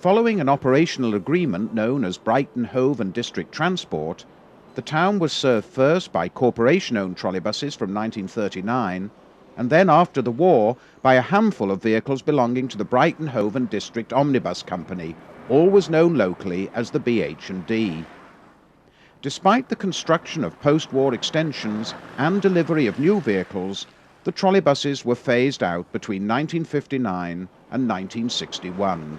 Following an operational agreement known as Brighton Hove and District Transport, the town was served first by corporation-owned trolleybuses from 1939, and then after the war by a handful of vehicles belonging to the Brighton Hove and District Omnibus Company, always known locally as the BH&D. Despite the construction of post-war extensions and delivery of new vehicles, the trolleybuses were phased out between 1959 and 1961.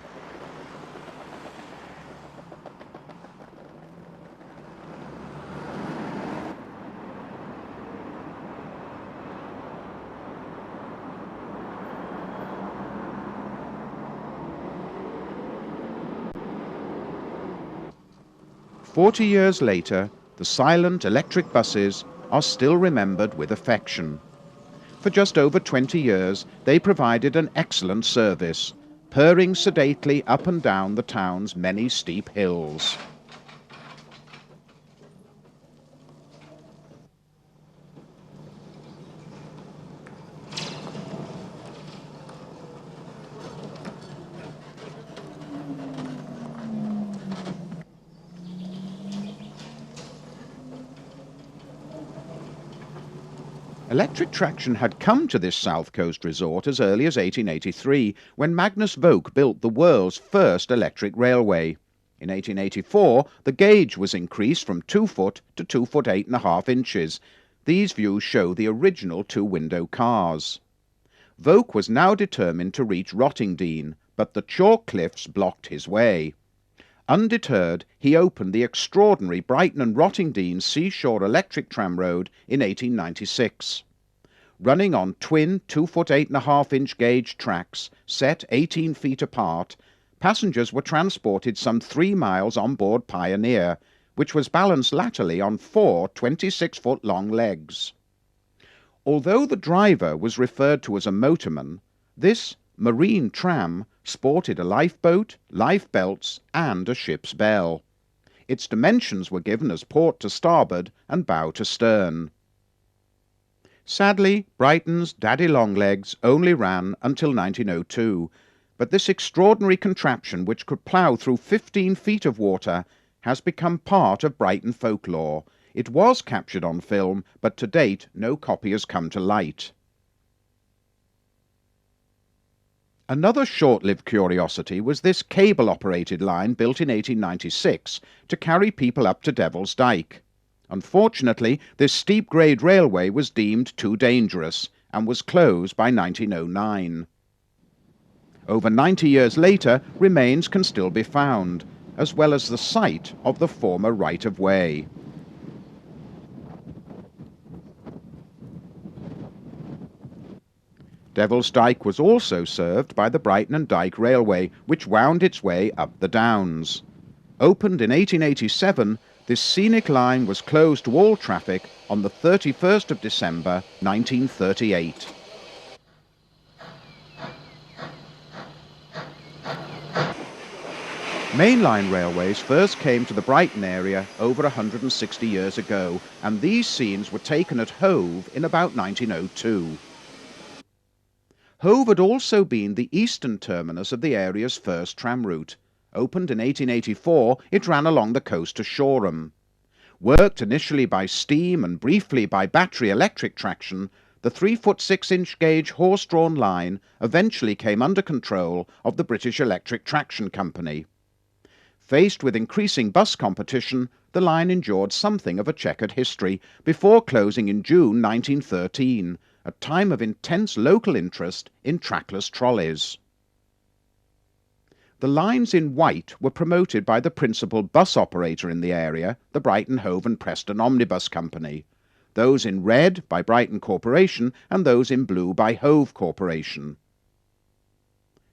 "40 years later, the silent electric buses are still remembered with affection. For just over 20 years, they provided an excellent service, purring sedately up and down the town's many steep hills. Electric traction had come to this South Coast resort as early as 1883, when Magnus Volk built the world's first electric railway. In 1884, the gauge was increased from 2 foot to 2 foot 8.5 inches. These views show the original two-window cars. Volk was now determined to reach Rottingdean, but the chalk cliffs blocked his way. Undeterred, he opened the extraordinary Brighton and Rottingdean Seashore Electric Tramroad in 1896. Running on twin 2 foot 8.5 inch gauge tracks set 18 feet apart, passengers were transported some 3 miles on board Pioneer, which was balanced laterally on 4 26-foot long legs. Although the driver was referred to as a motorman, this marine tram sported a lifeboat, life belts, and a ship's bell. Its dimensions were given as port to starboard and bow to stern. Sadly, Brighton's Daddy Longlegs only ran until 1902, but this extraordinary contraption, which could plough through 15 feet of water, has become part of Brighton folklore. It was captured on film, but to date no copy has come to light. Another short-lived curiosity was this cable-operated line built in 1896 to carry people up to Devil's Dyke. Unfortunately, this steep-grade railway was deemed too dangerous and was closed by 1909. Over 90 years later, remains can still be found, as well as the site of the former right-of-way. Devil's Dyke was also served by the Brighton and Dyke Railway, which wound its way up the Downs. Opened in 1887, this scenic line was closed to all traffic on the 31st of December 1938. Mainline railways first came to the Brighton area over 160 years ago, and these scenes were taken at Hove in about 1902. Hove had also been the eastern terminus of the area's first tram route. Opened in 1884, it ran along the coast to Shoreham. Worked initially by steam and briefly by battery electric traction, the 3 foot 6 inch gauge horse-drawn line eventually came under control of the British Electric Traction Company. Faced with increasing bus competition, the line endured something of a checkered history before closing in June 1913, a time of intense local interest in trackless trolleys. The lines in white were promoted by the principal bus operator in the area, the Brighton Hove and Preston Omnibus Company. those in red by Brighton Corporation and those in blue by Hove Corporation.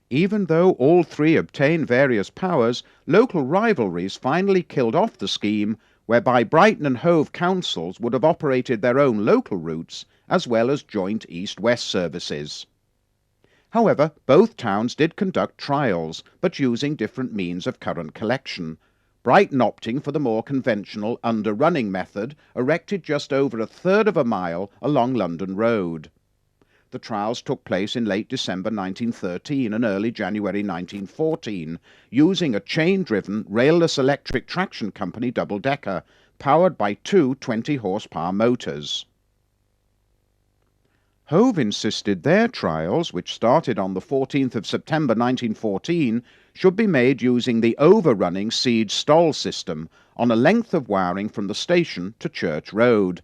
Even though all three obtained various powers, local rivalries finally killed off the scheme, whereby Brighton and Hove councils would have operated their own local routes as well as joint east-west services. However, both towns did conduct trials, but using different means of current collection. Brighton opting for the more conventional underrunning method, erected just over a third of a mile along London Road. The trials took place in late December 1913 and early January 1914, using a chain-driven, railless electric traction company double-decker, powered by two 20-horsepower motors. Hove insisted their trials, which started on the 14th of September 1914, should be made using the overrunning siege stall system on a length of wiring from the station to Church Road.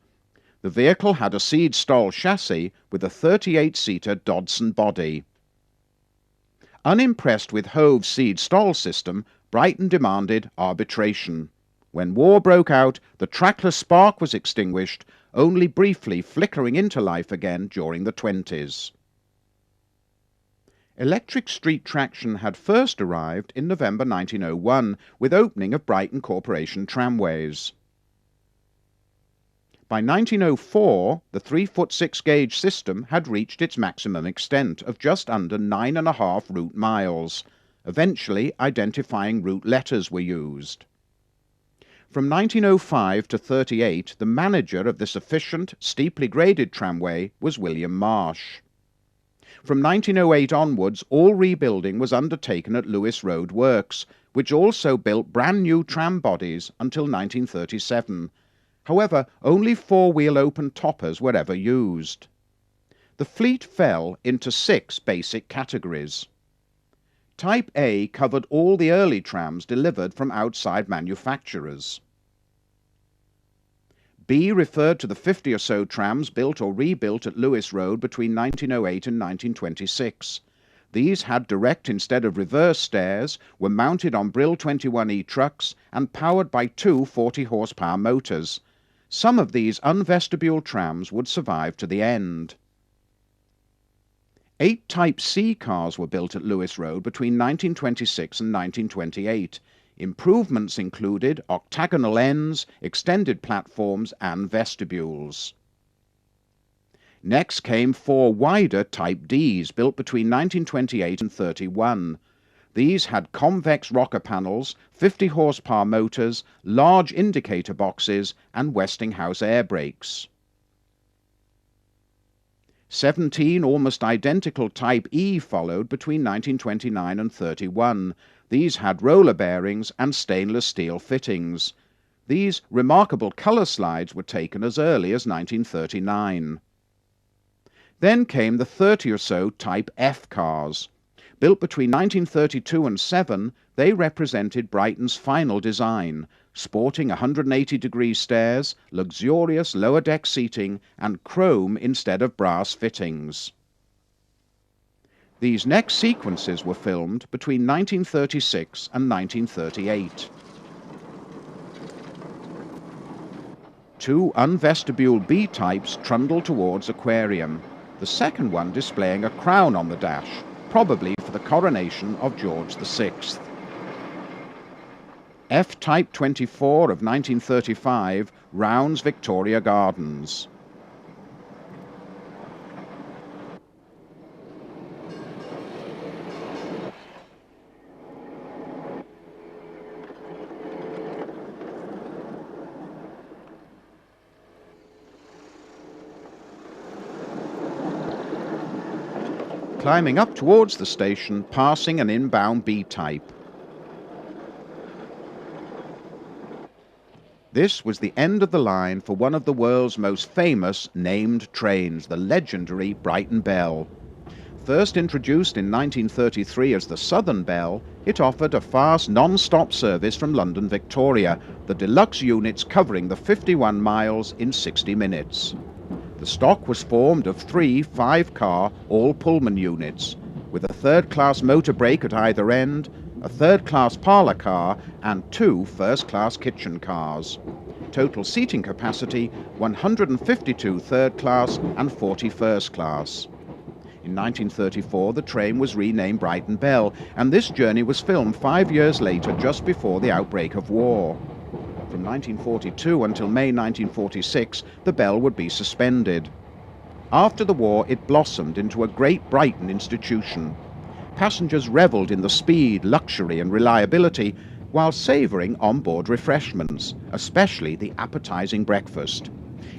The vehicle had a siege stall chassis with a 38-seater Dodson body. Unimpressed with Hove's siege stall system, Brighton demanded arbitration. When war broke out, the trackless spark was extinguished, only briefly flickering into life again during the 20s. Electric street traction had first arrived in November 1901 with opening of Brighton Corporation Tramways. By 1904, the 3-foot 6-gauge system had reached its maximum extent of just under 9.5 route miles. Eventually, identifying route letters were used. From 1905 to 38, the manager of this efficient, steeply graded tramway was William Marsh. From 1908 onwards, all rebuilding was undertaken at Lewis Road Works, which also built brand new tram bodies until 1937. However, only four-wheel open toppers were ever used. The fleet fell into 6 basic categories. Type A covered all the early trams delivered from outside manufacturers. B referred to the 50 or so trams built or rebuilt at Lewis Road between 1908 and 1926. These had direct instead of reverse stairs, were mounted on Brill 21E trucks, and powered by two 40-horsepower motors. Some of these unvestibuled trams would survive to the end. 8 Type C cars were built at Lewis Road between 1926 and 1928. Improvements included octagonal ends, extended platforms, and vestibules. Next came 4 wider Type Ds, built between 1928 and 31. These had convex rocker panels, 50-horsepower motors, large indicator boxes, and Westinghouse air brakes. 17 almost identical Type E followed between 1929 and 31. These had roller bearings and stainless steel fittings. These remarkable colour slides were taken as early as 1939. Then came the 30 or so Type F cars. Built between 1932 and 7, they represented Brighton's final design, sporting 180-degree stairs, luxurious lower-deck seating, and chrome instead of brass fittings. These next sequences were filmed between 1936 and 1938. 2 unvestibuled B-types trundled towards Aquarium, the second one displaying a crown on the dash, probably for the coronation of George VI. F-Type 24 of 1935 rounds Victoria Gardens. Climbing up towards the station, passing an inbound B-type. This was the end of the line for one of the world's most famous named trains, the legendary Brighton Bell. First introduced in 1933 as the Southern Bell, it offered a fast non-stop service from London Victoria, the deluxe units covering the 51 miles in 60 minutes. The stock was formed of 3 5-car all-Pullman units, with a third-class motor brake at either end, a third-class parlour car, and 2 first-class kitchen cars. Total seating capacity 152 third class and 40 first class. In 1934, the train was renamed Brighton Bell, and this journey was filmed 5 years later, just before the outbreak of war. From 1942 until May 1946, the Bell would be suspended. After the war, it blossomed into a Great Brighton institution. Passengers revelled in the speed, luxury and reliability, while savouring on-board refreshments, especially the appetising breakfast.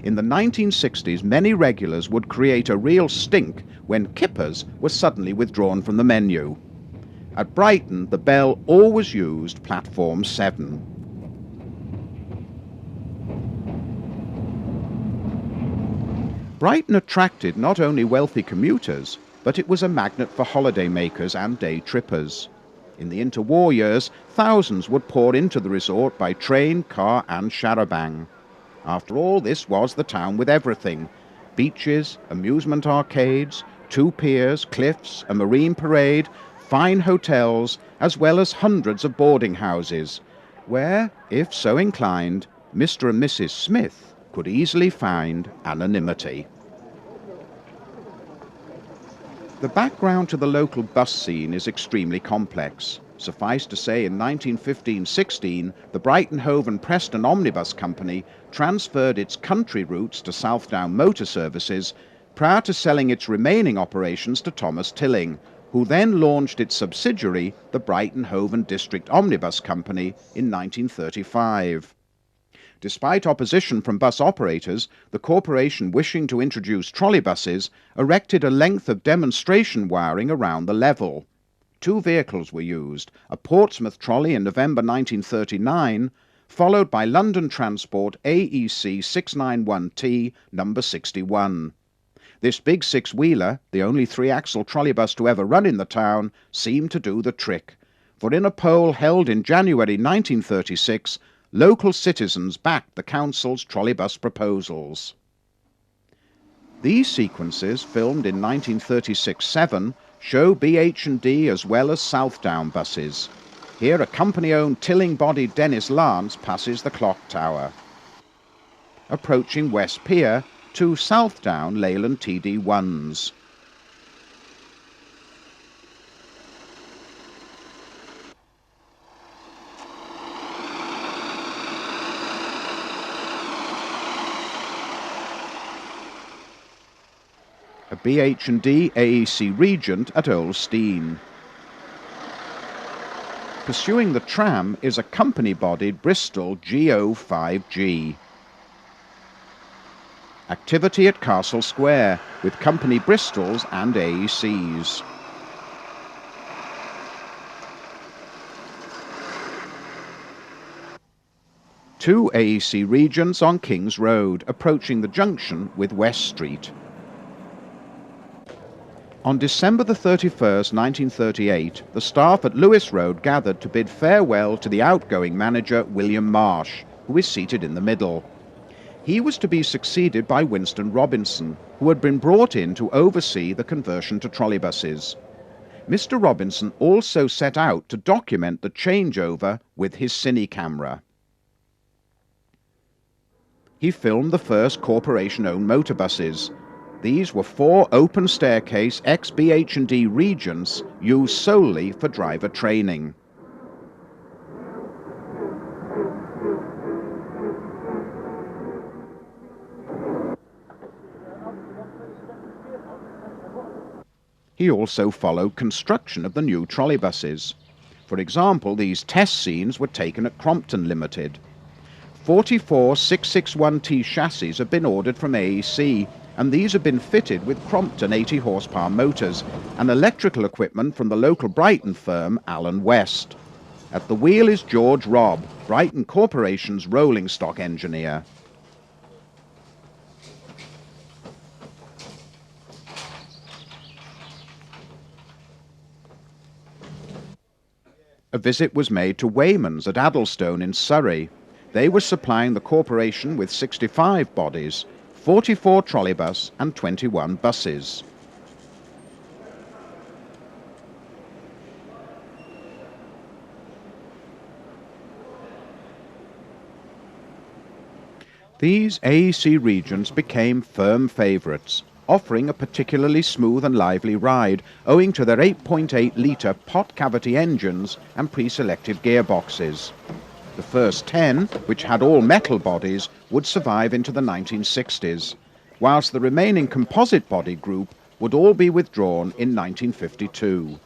In the 1960s, many regulars would create a real stink when kippers were suddenly withdrawn from the menu. At Brighton, the Bell always used Platform 7. Brighton attracted not only wealthy commuters, but it was a magnet for holidaymakers and day trippers. In the interwar years, thousands would pour into the resort by train, car and charabanc. After all, this was the town with everything: beaches, amusement arcades, 2 piers, cliffs, a marine parade, fine hotels, as well as hundreds of boarding houses, where, if so inclined, Mr. and Mrs. Smith could easily find anonymity. The background to the local bus scene is extremely complex. Suffice to say, in 1915-16, the Brighton, Hove and Preston Omnibus Company transferred its country routes to Southdown Motor Services prior to selling its remaining operations to Thomas Tilling, who then launched its subsidiary, the Brighton, Hove and District Omnibus Company, in 1935. Despite opposition from bus operators, the corporation, wishing to introduce trolleybuses, erected a length of demonstration wiring around the level. 2 vehicles were used, a Portsmouth trolley in November 1939, followed by London Transport AEC 691T number 61. This big 6-wheeler, the only 3-axle trolleybus to ever run in the town, seemed to do the trick, for in a poll held in January 1936, local citizens backed the council's trolleybus proposals. These sequences, filmed in 1936-7, show BH&D as well as Southdown buses. Here a company-owned Tilling-bodied Dennis Lance passes the clock tower. Approaching West Pier, 2 Southdown Leyland TD1s. A BH&D AEC Regent at Old Stein. Pursuing the tram is a company-bodied Bristol GO5G. Activity at Castle Square, with company Bristols and AECs. Two AEC Regents on King's Road, approaching the junction with West Street. On December the 31st, 1938, the staff at Lewis Road gathered to bid farewell to the outgoing manager, William Marsh, who is seated in the middle. He was to be succeeded by Winston Robinson, who had been brought in to oversee the conversion to trolleybuses. Mr. Robinson also set out to document the changeover with his cine camera. He filmed the first corporation-owned motorbuses. These were 4 open staircase ex-BH&D Regents used solely for driver training. He also followed construction of the new trolleybuses. For example, these test scenes were taken at Crompton Limited. 44 661T chassis have been ordered from AEC, and these have been fitted with Crompton 80 horsepower motors and electrical equipment from the local Brighton firm Allen West. At the wheel is George Robb, Brighton Corporation's rolling stock engineer. A visit was made to Wayman's at Addlestone in Surrey. They were supplying the corporation with 65 bodies, 44 trolleybus and 21 buses. These AEC regions became firm favourites, offering a particularly smooth and lively ride owing to their 8.8-litre pot-cavity engines and pre-selected gearboxes. The first 10, which had all metal bodies, would survive into the 1960s, whilst the remaining composite body group would all be withdrawn in 1952.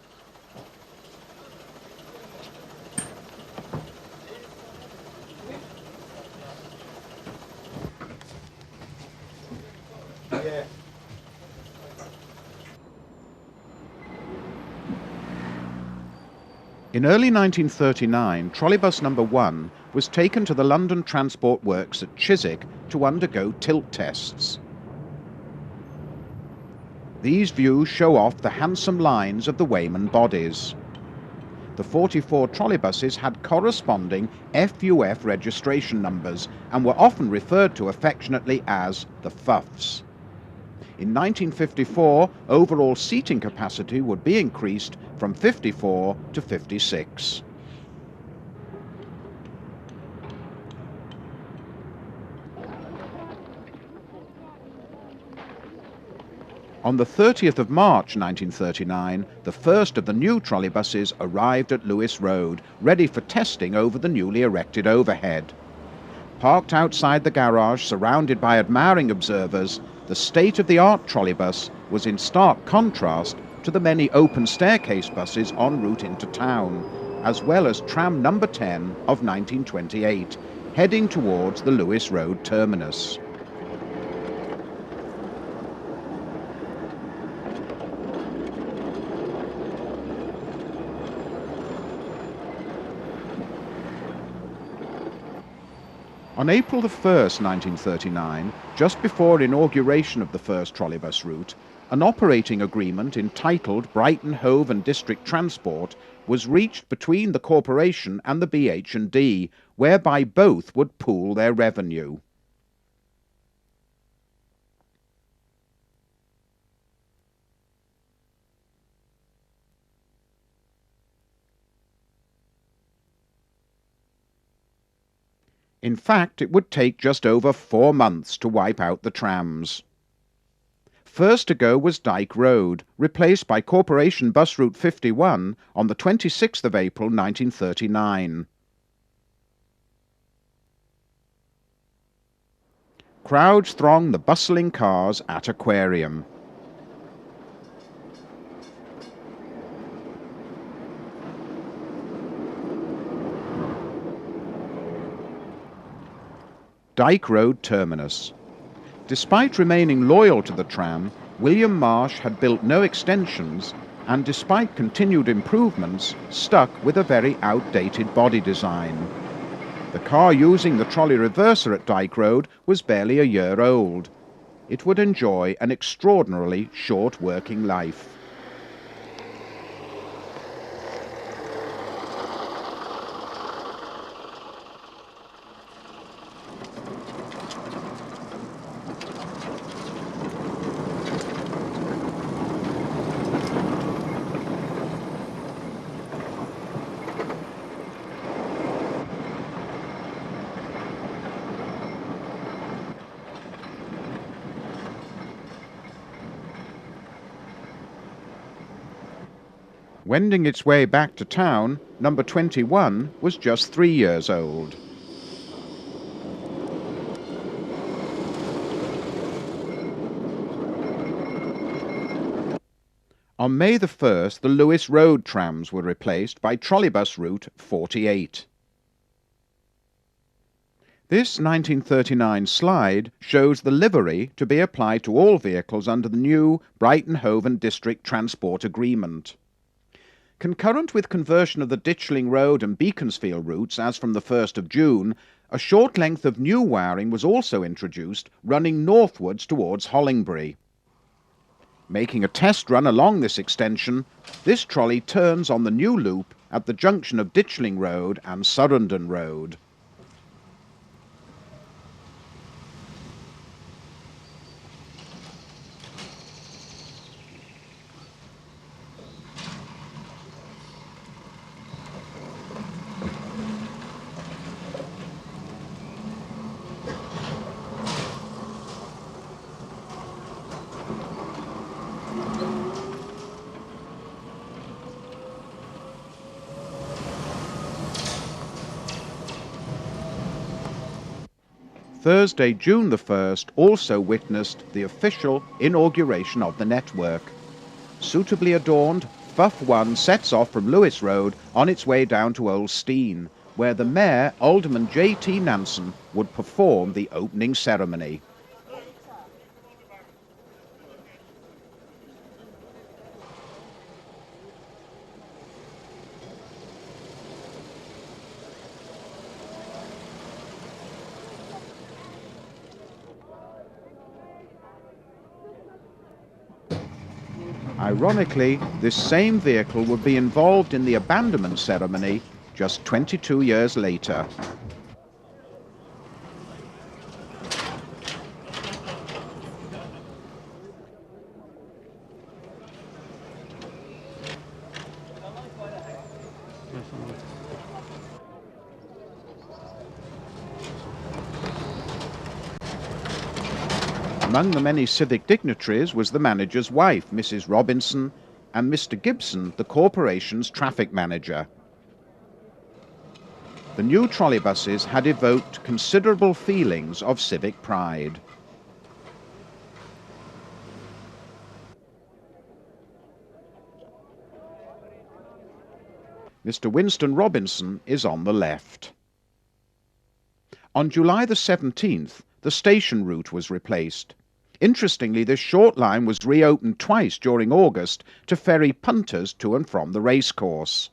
In early 1939, trolleybus number 1 was taken to the London Transport Works at Chiswick to undergo tilt tests. These views show off the handsome lines of the Wayman bodies. The 44 trolleybuses had corresponding FUF registration numbers and were often referred to affectionately as the Fuffs. In 1954, overall seating capacity would be increased from 54 to 56. On the 30th of March 1939, the first of the new trolleybuses arrived at Lewis Road, ready for testing over the newly erected overhead. Parked outside the garage, surrounded by admiring observers, the state-of-the-art trolleybus was in stark contrast to the many open staircase buses en route into town, as well as tram number 10 of 1928, heading towards the Lewis Road terminus. On April 1, 1939, just before inauguration of the first trolleybus route, an operating agreement entitled Brighton Hove and District Transport was reached between the corporation and the BH&D, whereby both would pool their revenue. In fact, it would take just over 4 months to wipe out the trams. First to go was Dyke Road, replaced by Corporation Bus Route 51 on the 26th of April 1939. Crowds thronged the bustling cars at Aquarium. Dyke Road terminus. Despite remaining loyal to the tram, William Marsh had built no extensions and, despite continued improvements, stuck with a very outdated body design. The car using the trolley reverser at Dyke Road was barely a year old. It would enjoy an extraordinarily short working life. Wending its way back to town, number 21 was just 3 years old. On May the 1st, the Lewis Road trams were replaced by trolleybus route 48. This 1939 slide shows the livery to be applied to all vehicles under the new Brighton Hove and District Transport Agreement. Concurrent with conversion of the Ditchling Road and Beaconsfield routes as from the 1st of June, a short length of new wiring was also introduced, running northwards towards Hollingbury. Making a test run along this extension, this trolley turns on the new loop at the junction of Ditchling Road and Surrendon Road. Thursday, June the 1st, also witnessed the official inauguration of the network. Suitably adorned, Fuff 1 sets off from Lewis Road on its way down to Old Steen, where the Mayor, Alderman J.T. Nansen, would perform the opening ceremony. Ironically, this same vehicle would be involved in the abandonment ceremony just 22 years later. Among the many civic dignitaries was the manager's wife, Mrs. Robinson, and Mr. Gibson, the corporation's traffic manager. The new trolleybuses had evoked considerable feelings of civic pride. Mr. Winston Robinson is on the left. On July the 17th, the station route was replaced. Interestingly, this short line was reopened twice during August to ferry punters to and from the racecourse.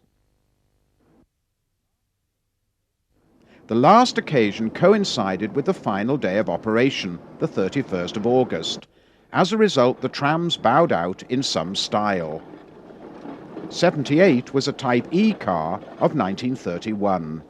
The last occasion coincided with the final day of operation, the 31st of August. As a result, the trams bowed out in some style. 78 was a Type E car of 1931.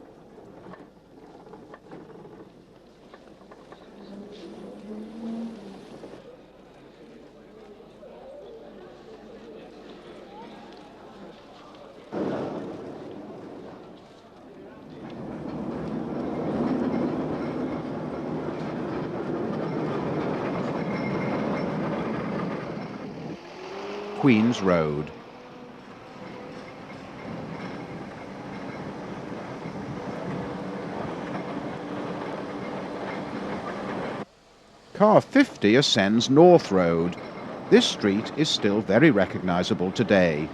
Queen's Road. Car 50 ascends North Road. This street is still very recognisable today.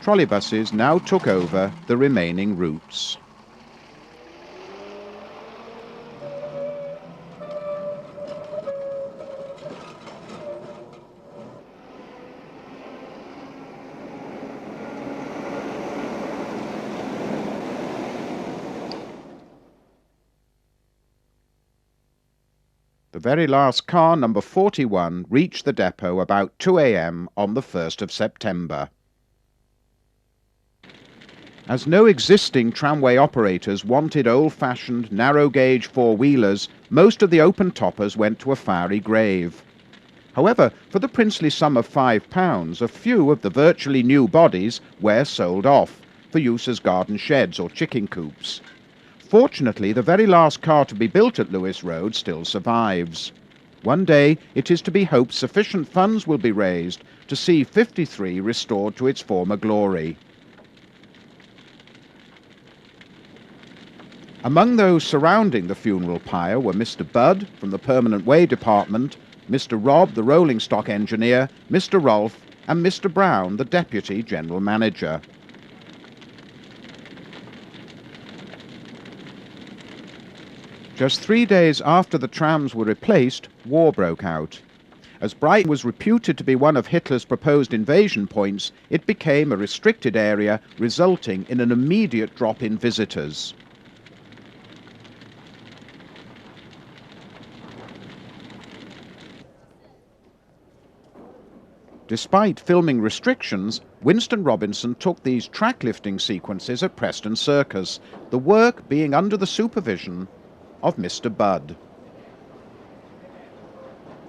Trolleybuses now took over the remaining routes. The very last car, number 41, reached the depot about 2 a.m. on the 1st of September. As no existing tramway operators wanted old-fashioned, narrow-gauge four-wheelers, most of the open toppers went to a fiery grave. However, for the princely sum of £5, a few of the virtually new bodies were sold off for use as garden sheds or chicken coops. Fortunately, the very last car to be built at Lewis Road still survives. One day, it is to be hoped sufficient funds will be raised to see 53 restored to its former glory. Among those surrounding the funeral pyre were Mr. Budd from the Permanent Way Department, Mr. Robb, the rolling stock engineer, Mr. Rolfe, and Mr. Brown, the Deputy General Manager. Just 3 days after the trams were replaced, war broke out. As Brighton was reputed to be one of Hitler's proposed invasion points, it became a restricted area, resulting in an immediate drop in visitors. Despite filming restrictions, Winston Robinson took these track-lifting sequences at Preston Circus, the work being under the supervision of Mr. Budd.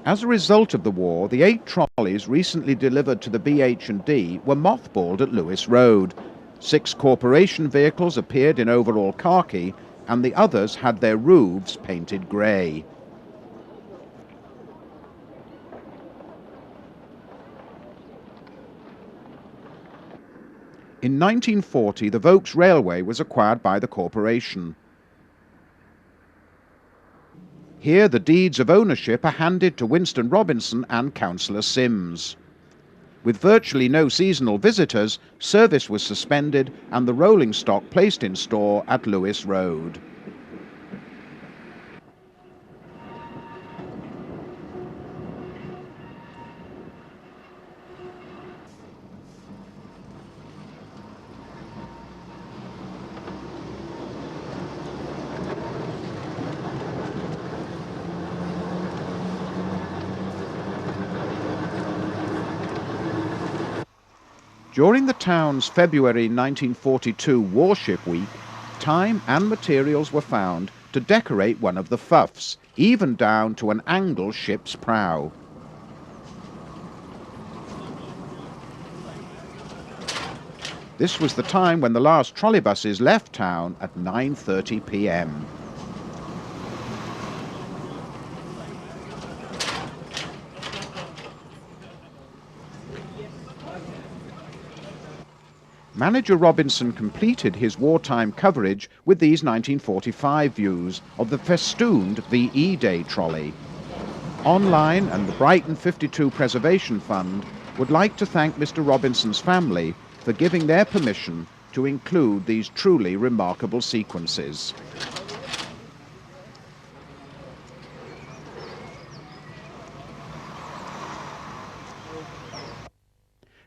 As a result of the war, the 8 trolleys recently delivered to the BH&D were mothballed at Lewis Road. 6 corporation vehicles appeared in overall khaki, and the others had their roofs painted grey. In 1940, the Volks Railway was acquired by the corporation. Here the deeds of ownership are handed to Winston Robinson and Councillor Sims. With virtually no seasonal visitors, service was suspended and the rolling stock placed in store at Lewis Road. During the town's February 1942 Warship Week, time and materials were found to decorate one of the fuffs, even down to an angle ship's prow. This was the time when the last trolleybuses left town at 9:30 p.m. Manager Robinson completed his wartime coverage with these 1945 views of the festooned VE Day trolley. Online and the Brighton 52 Preservation Fund would like to thank Mr. Robinson's family for giving their permission to include these truly remarkable sequences.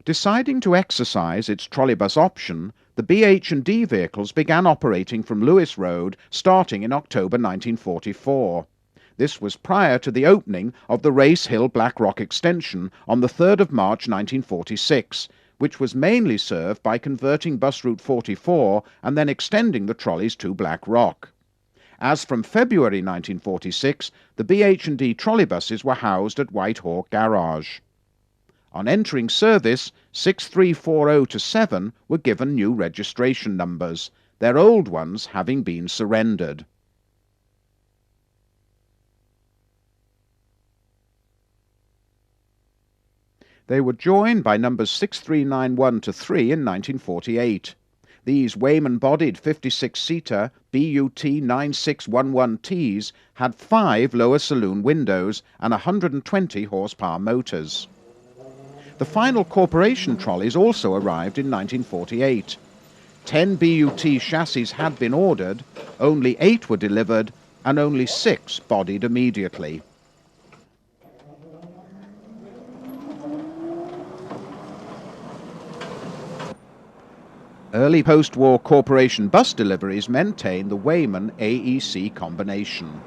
Deciding to exercise its trolleybus option, the BH&D vehicles began operating from Lewis Road starting in October 1944. This was prior to the opening of the Race Hill Black Rock extension on the 3rd of March 1946, which was mainly served by converting bus route 44 and then extending the trolleys to Black Rock. As from February 1946, the BH&D trolleybuses were housed at White Hawk Garage. On entering service, 6340-7 were given new registration numbers, their old ones having been surrendered. They were joined by numbers 6391-3 in 1948. These Wayman-bodied 56-seater BUT 9611Ts had 5 lower saloon windows and 120 horsepower motors. The final corporation trolleys also arrived in 1948. 10 BUT chassis had been ordered, only 8 were delivered, and only 6 bodied immediately. Early post-war corporation bus deliveries maintained the Wayman AEC combination.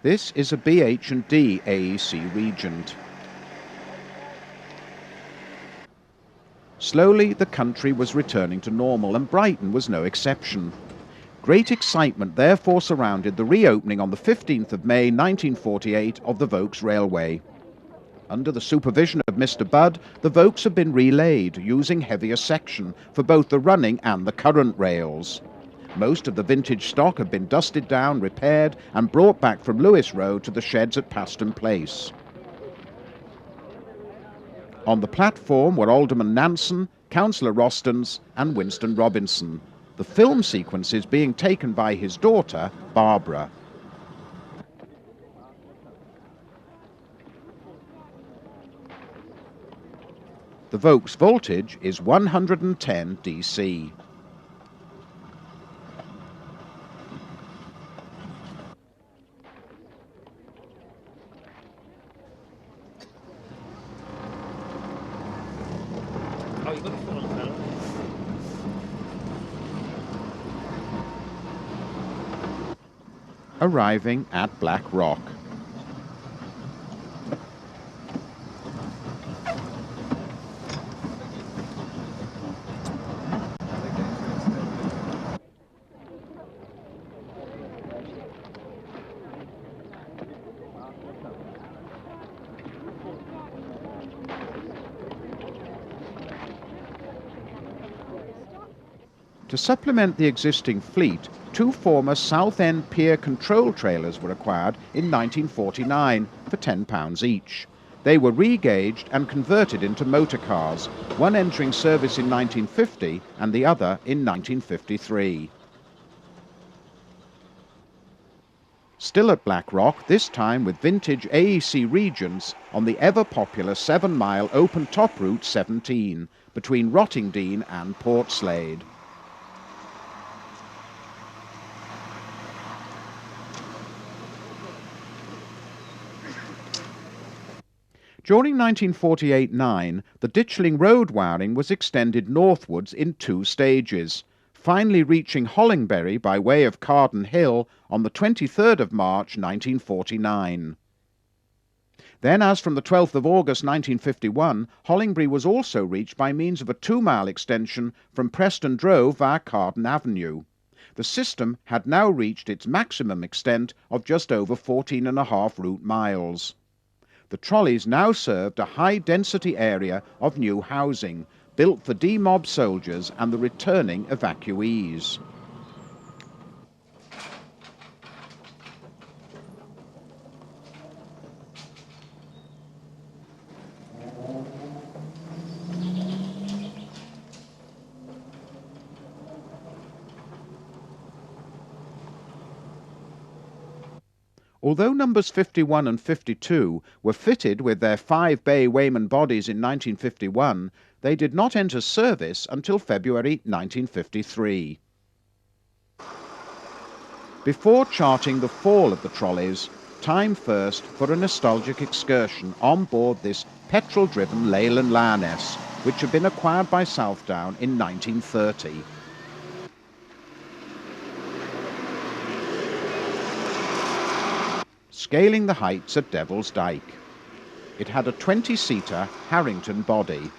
This is a BH&D AEC Regent. Slowly, the country was returning to normal, and Brighton was no exception. Great excitement therefore surrounded the reopening on the 15th of May 1948 of the Volks Railway. Under the supervision of Mr. Budd, the Volks have been relaid, using heavier section for both the running and the current rails. Most of the vintage stock have been dusted down, repaired, and brought back from Lewis Road to the sheds at Paston Place. On the platform were Alderman Nansen, Councillor Rostons, and Winston Robinson, the film sequences being taken by his daughter, Barbara. The Volk's voltage is 110 DC. Arriving at Black Rock. To supplement the existing fleet, two former South End pier control trailers were acquired in 1949 for £10 each. They were re-gauged and converted into motor cars, one entering service in 1950 and the other in 1953. Still at Black Rock, this time with vintage AEC Regents on the ever-popular 7-mile open-top route 17 between Rottingdean and Portslade. During 1948-9, the Ditchling Road wiring was extended northwards in 2 stages, finally reaching Hollingbury by way of Carden Hill on the 23rd of March 1949. Then, as from the 12th of August 1951, Hollingbury was also reached by means of a 2-mile extension from Preston Drove via Carden Avenue. The system had now reached its maximum extent of just over 14.5 route miles. The trolleys now served a high-density area of new housing, built for demobbed soldiers and the returning evacuees. Although numbers 51 and 52 were fitted with their 5-bay Wayman bodies in 1951, they did not enter service until February 1953. Before charting the fall of the trolleys, time first for a nostalgic excursion on board this petrol-driven Leyland Lioness, which had been acquired by Southdown in 1930. Scaling the heights at Devil's Dyke. It had a 20-seater Harrington body.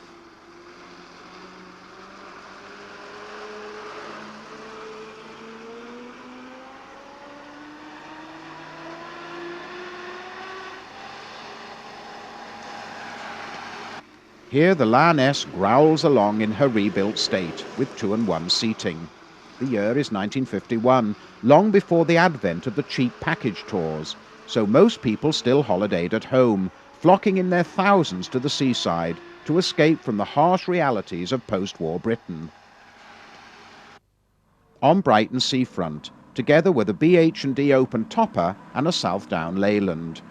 Here the Lioness growls along in her rebuilt state with 2-and-1 seating. The year is 1951, long before the advent of the cheap package tours, so most people still holidayed at home, flocking in their thousands to the seaside to escape from the harsh realities of post-war Britain. On Brighton seafront, together with a BH&D open topper and a Southdown Leyland.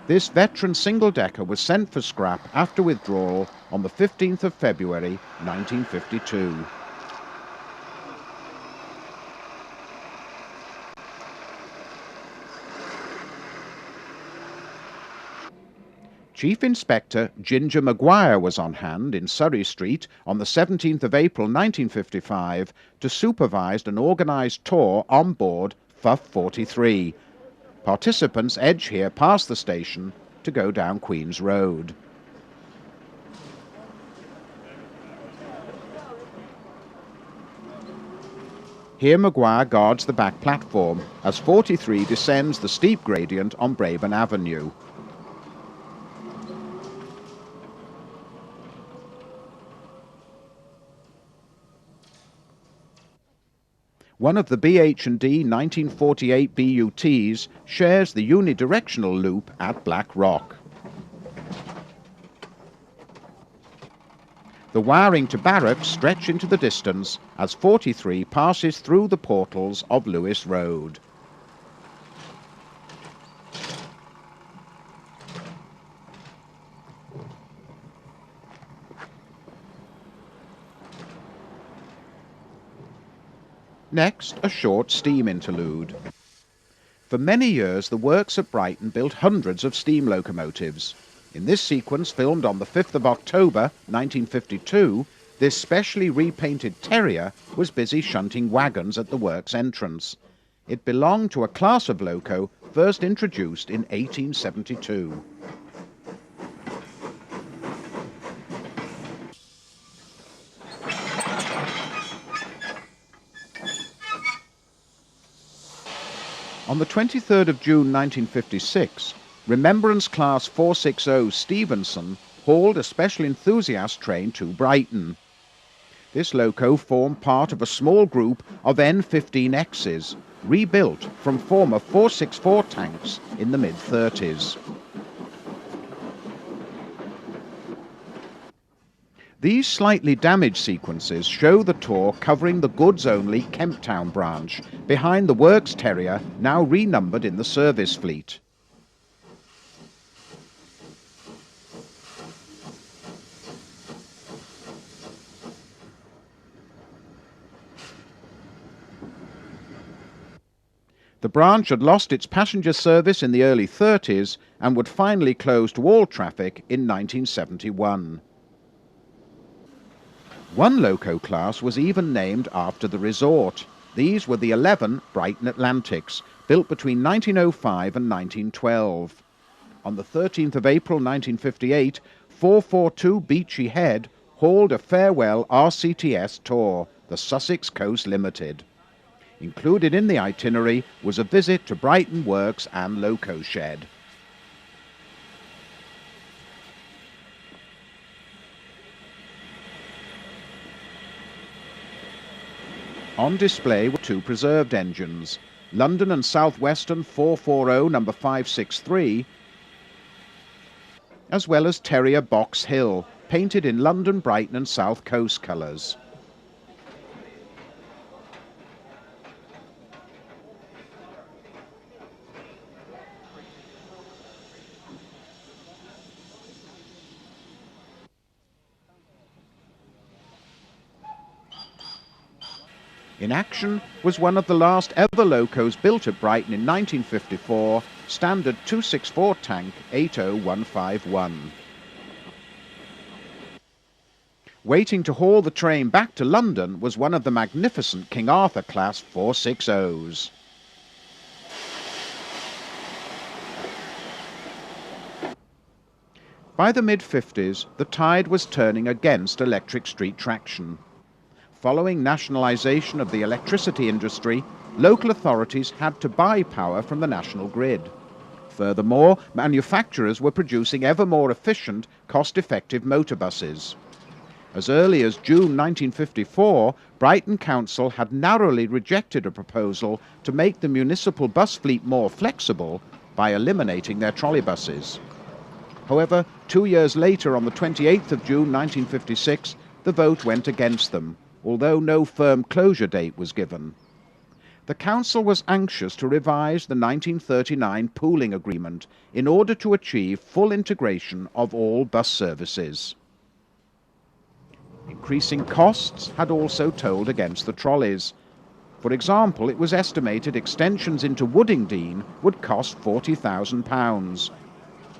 This veteran single-decker was sent for scrap after withdrawal on the 15th of February 1952. Chief Inspector Ginger Maguire was on hand in Surrey Street on the 17th of April 1955 to supervise an organised tour on board FUF 43. Participants edge here past the station to go down Queen's Road. Here Maguire guards the back platform as 43 descends the steep gradient on Braben Avenue. One of the BH&D 1948 BUTs shares the unidirectional loop at Black Rock. The wiring to barracks stretch into the distance as 43 passes through the portals of Lewis Road. Next, a short steam interlude. For many years, the works at Brighton built hundreds of steam locomotives. In this sequence, filmed on the 5th of October 1952, this specially repainted Terrier was busy shunting wagons at the works entrance. It belonged to a class of loco first introduced in 1872. On the 23rd of June 1956, Remembrance Class 460 Stevenson hauled a special enthusiast train to Brighton. This loco formed part of a small group of N15Xs, rebuilt from former 464 tanks in the mid-30s. These slightly damaged sequences show the tour covering the goods-only Kemp Town branch, behind the Works Terrier, now renumbered in the service fleet. The branch had lost its passenger service in the early 30s and would finally close to all traffic in 1971. One loco class was even named after the resort. These were the 11 Brighton Atlantics, built between 1905 and 1912. On the 13th of April 1958, 442 Beachy Head hauled a farewell RCTS tour, the Sussex Coast Limited. Included in the itinerary was a visit to Brighton Works and Loco Shed. On display were two preserved engines, London and South Western 440 number 563, as well as Terrier Box Hill, painted in London, Brighton and South Coast colours. In action was one of the last ever locos built at Brighton in 1954, standard 264 tank 80151. Waiting to haul the train back to London was one of the magnificent King Arthur class 460s. By the mid-50s, the tide was turning against electric street traction. Following nationalisation of the electricity industry, local authorities had to buy power from the national grid. Furthermore, manufacturers were producing ever more efficient, cost-effective motorbuses. As early as June 1954, Brighton Council had narrowly rejected a proposal to make the municipal bus fleet more flexible by eliminating their trolleybuses. However, 2 years later, on the 28th of June 1956, the vote went against them, although no firm closure date was given. The council was anxious to revise the 1939 pooling agreement in order to achieve full integration of all bus services. Increasing costs had also told against the trolleys. For example, it was estimated extensions into Woodingdean would cost £40,000.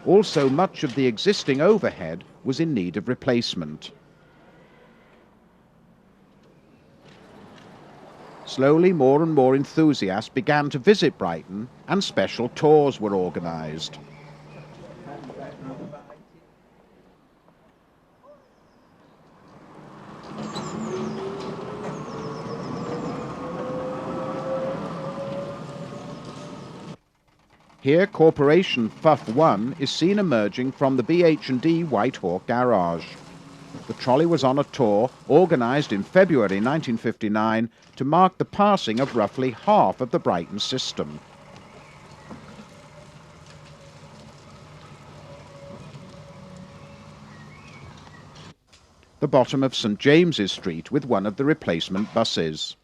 Also, much of the existing overhead was in need of replacement. Slowly, more and more enthusiasts began to visit Brighton, and special tours were organised. Here, Corporation Fuff 1 is seen emerging from the BH&D White Hawk garage. The trolley was on a tour organised in February 1959 to mark the passing of roughly half of the Brighton system. The bottom of St James's Street with one of the replacement buses.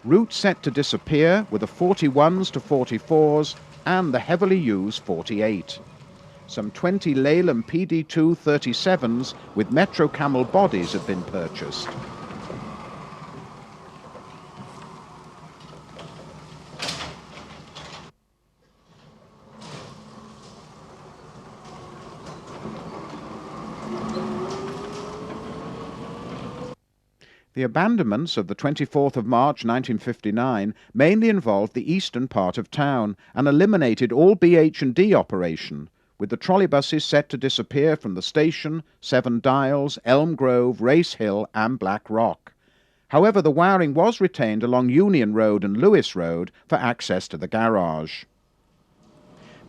Route set to disappear were the 41s to 44s and the heavily used 48. Some 20 Leyland PD2 37s with Metro Camel bodies had been purchased. The abandonments of the 24th of March 1959 mainly involved the eastern part of town and eliminated all BH&D operation, with the trolleybuses set to disappear from the station, Seven Dials, Elm Grove, Race Hill and Black Rock. However, the wiring was retained along Union Road and Lewis Road for access to the garage.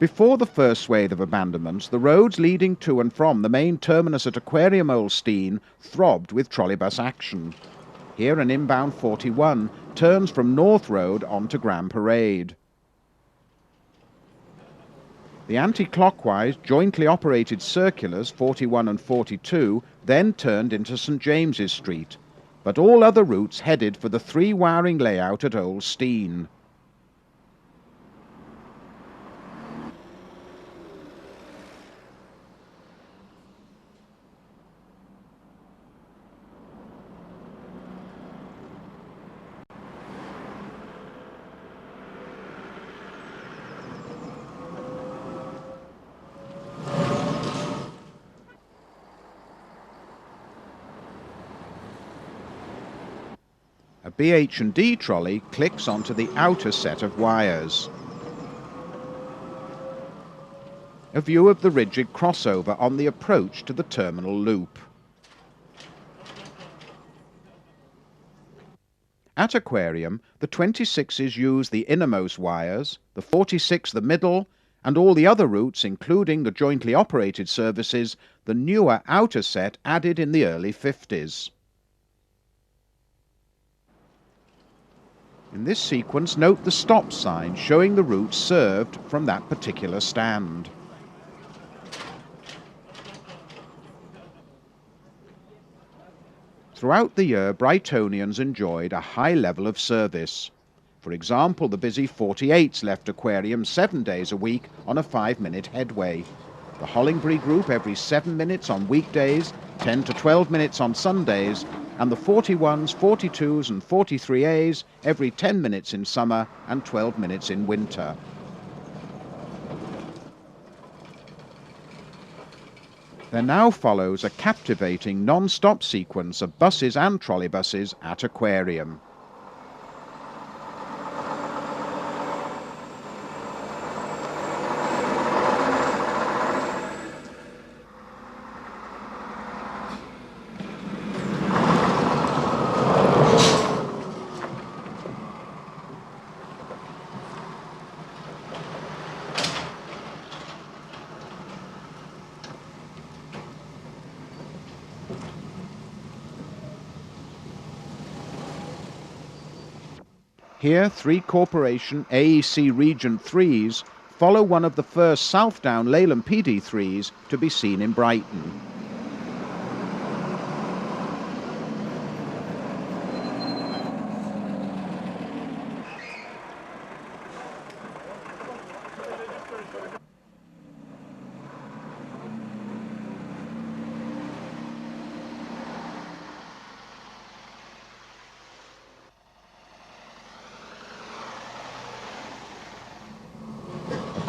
Before the first swathe of abandonments, the roads leading to and from the main terminus at Aquarium Old Stein throbbed with trolleybus action. Here an inbound 41 turns from North Road onto Grand Parade. The anti-clockwise, jointly operated circulars 41 and 42 then turned into St James's Street, but all other routes headed for the three-wiring layout at Old Stein. A BH&D trolley clicks onto the outer set of wires. A view of the rigid crossover on the approach to the terminal loop. At Aquarium, the 26s use the innermost wires, the 46 the middle, and all the other routes, including the jointly operated services, the newer outer set added in the early 50s. In this sequence, note the stop sign showing the route served from that particular stand. Throughout the year, Brightonians enjoyed a high level of service. For example, the busy 48s left Aquarium 7 days a week on a 5-minute headway. The Hollingbury group every 7 minutes on weekdays, 10 to 12 minutes on Sundays, and the 41s, 42s and 43As every 10 minutes in summer and 12 minutes in winter. There now follows a captivating non-stop sequence of buses and trolleybuses at Aquarium. Here, 3 Corporation AEC Region 3s follow one of the first Southdown Leyland PD3s to be seen in Brighton.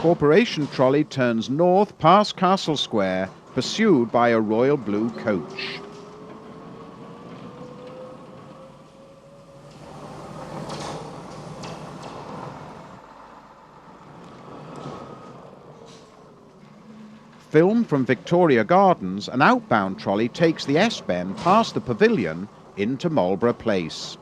Corporation trolley turns north past Castle Square, pursued by a royal blue coach. Filmed from Victoria Gardens, an outbound trolley takes the S-bend past the pavilion into Marlborough Place.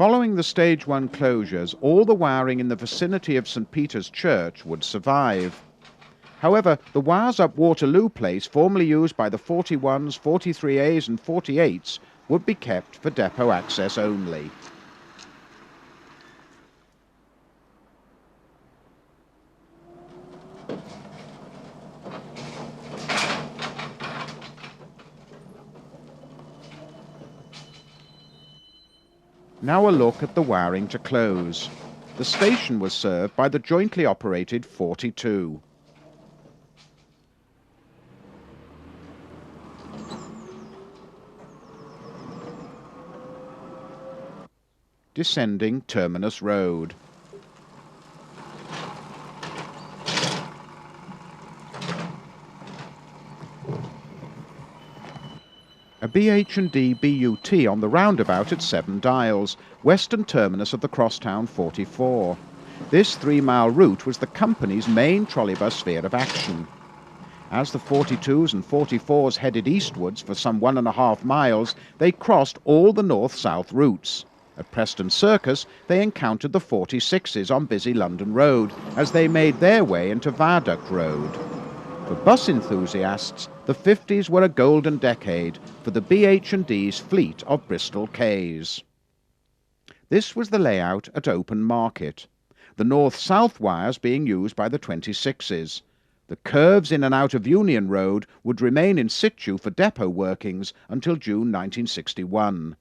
Following the Stage 1 closures, all the wiring in the vicinity of St Peter's Church would survive. However, the wires up Waterloo Place, formerly used by the 41s, 43As and 48s, would be kept for depot access only. Now a look at the wiring to close. The station was served by the jointly operated 42. Descending Terminus Road. A BH&D BUT on the roundabout at 7 Dials, western terminus of the crosstown 44. This 3-mile route was the company's main trolleybus sphere of action. As the 42s and 44s headed eastwards for some 1.5 miles, they crossed all the north-south routes. At Preston Circus, they encountered the 46s on busy London Road as they made their way into Viaduct Road. For bus enthusiasts, the 50s were a golden decade for the BH&D's fleet of Bristol Ks. This was the layout at Open Market, the north-south wires being used by the 26s. The curves in and out of Union Road would remain in situ for depot workings until June 1961.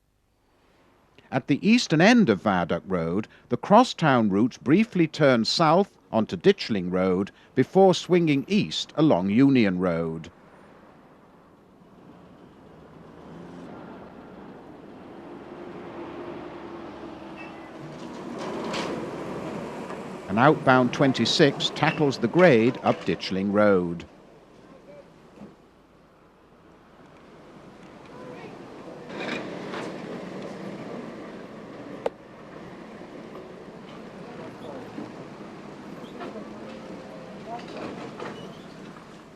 At the eastern end of Viaduct Road, the crosstown routes briefly turned south onto Ditchling Road before swinging east along Union Road. An outbound 26 tackles the grade up Ditchling Road.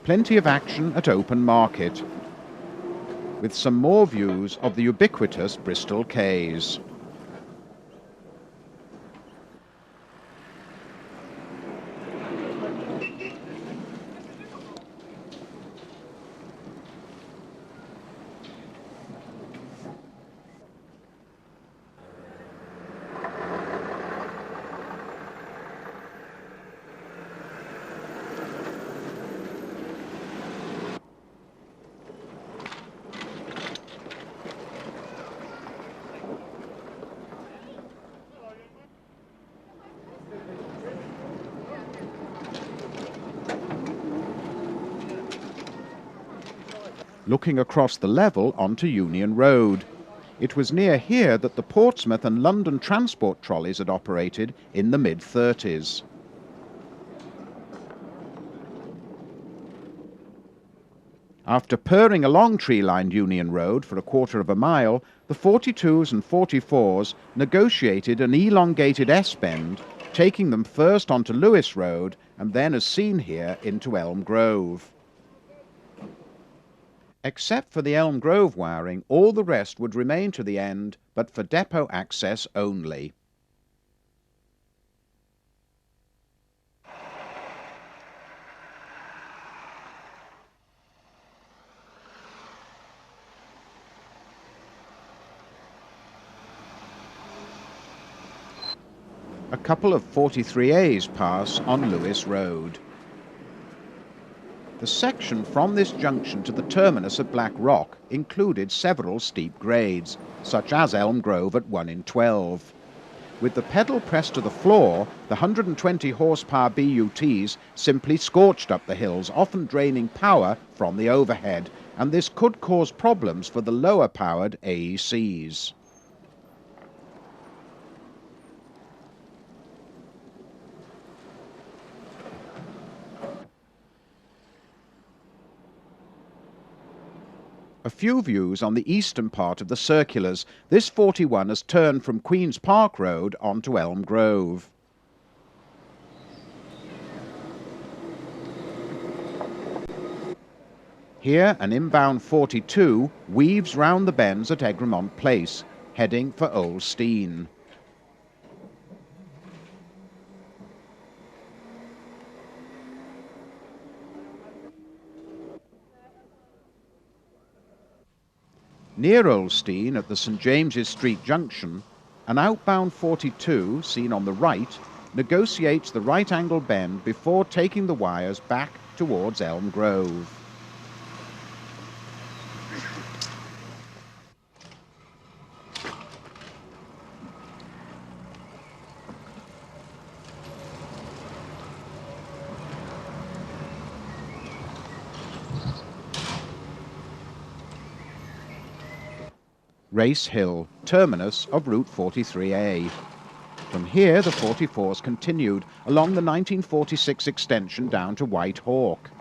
Plenty of action at Open Market, with some more views of the ubiquitous Bristol Ks. Looking across the level onto Union Road. It was near here that the Portsmouth and London transport trolleys had operated in the mid-30s. After purring along tree-lined Union Road for 1/4 mile, the 42s and 44s negotiated an elongated S-bend, taking them first onto Lewis Road and then, as seen here, into Elm Grove. Except for the Elm Grove wiring, all the rest would remain to the end, but for depot access only. A couple of 43As pass on Lewis Road. The section from this junction to the terminus at Black Rock included several steep grades, such as Elm Grove at 1 in 12. With the pedal pressed to the floor, the 120 horsepower BUTs simply scorched up the hills, often draining power from the overhead, and this could cause problems for the lower powered AECs. A few views on the eastern part of the circulars. This 41 has turned from Queen's Park Road onto Elm Grove. Here an inbound 42 weaves round the bends at Egremont Place, heading for Old Stein. Near Old Stein, at the St James's Street junction, an outbound 42, seen on the right, negotiates the right-angle bend before taking the wires back towards Elm Grove. Race Hill, terminus of Route 43A. From here, the 44s continued along the 1946 extension down to White Hawk.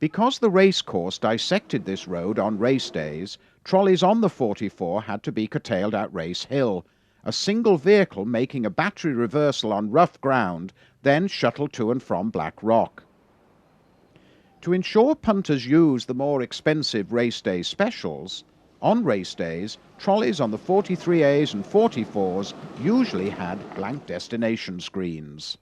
Because the racecourse dissected this road on race days, trolleys on the 44 had to be curtailed at Race Hill, a single vehicle making a battery reversal on rough ground, then shuttled to and from Black Rock. To ensure punters used the more expensive race day specials, on race days, trolleys on the 43As and 44s usually had blank destination screens.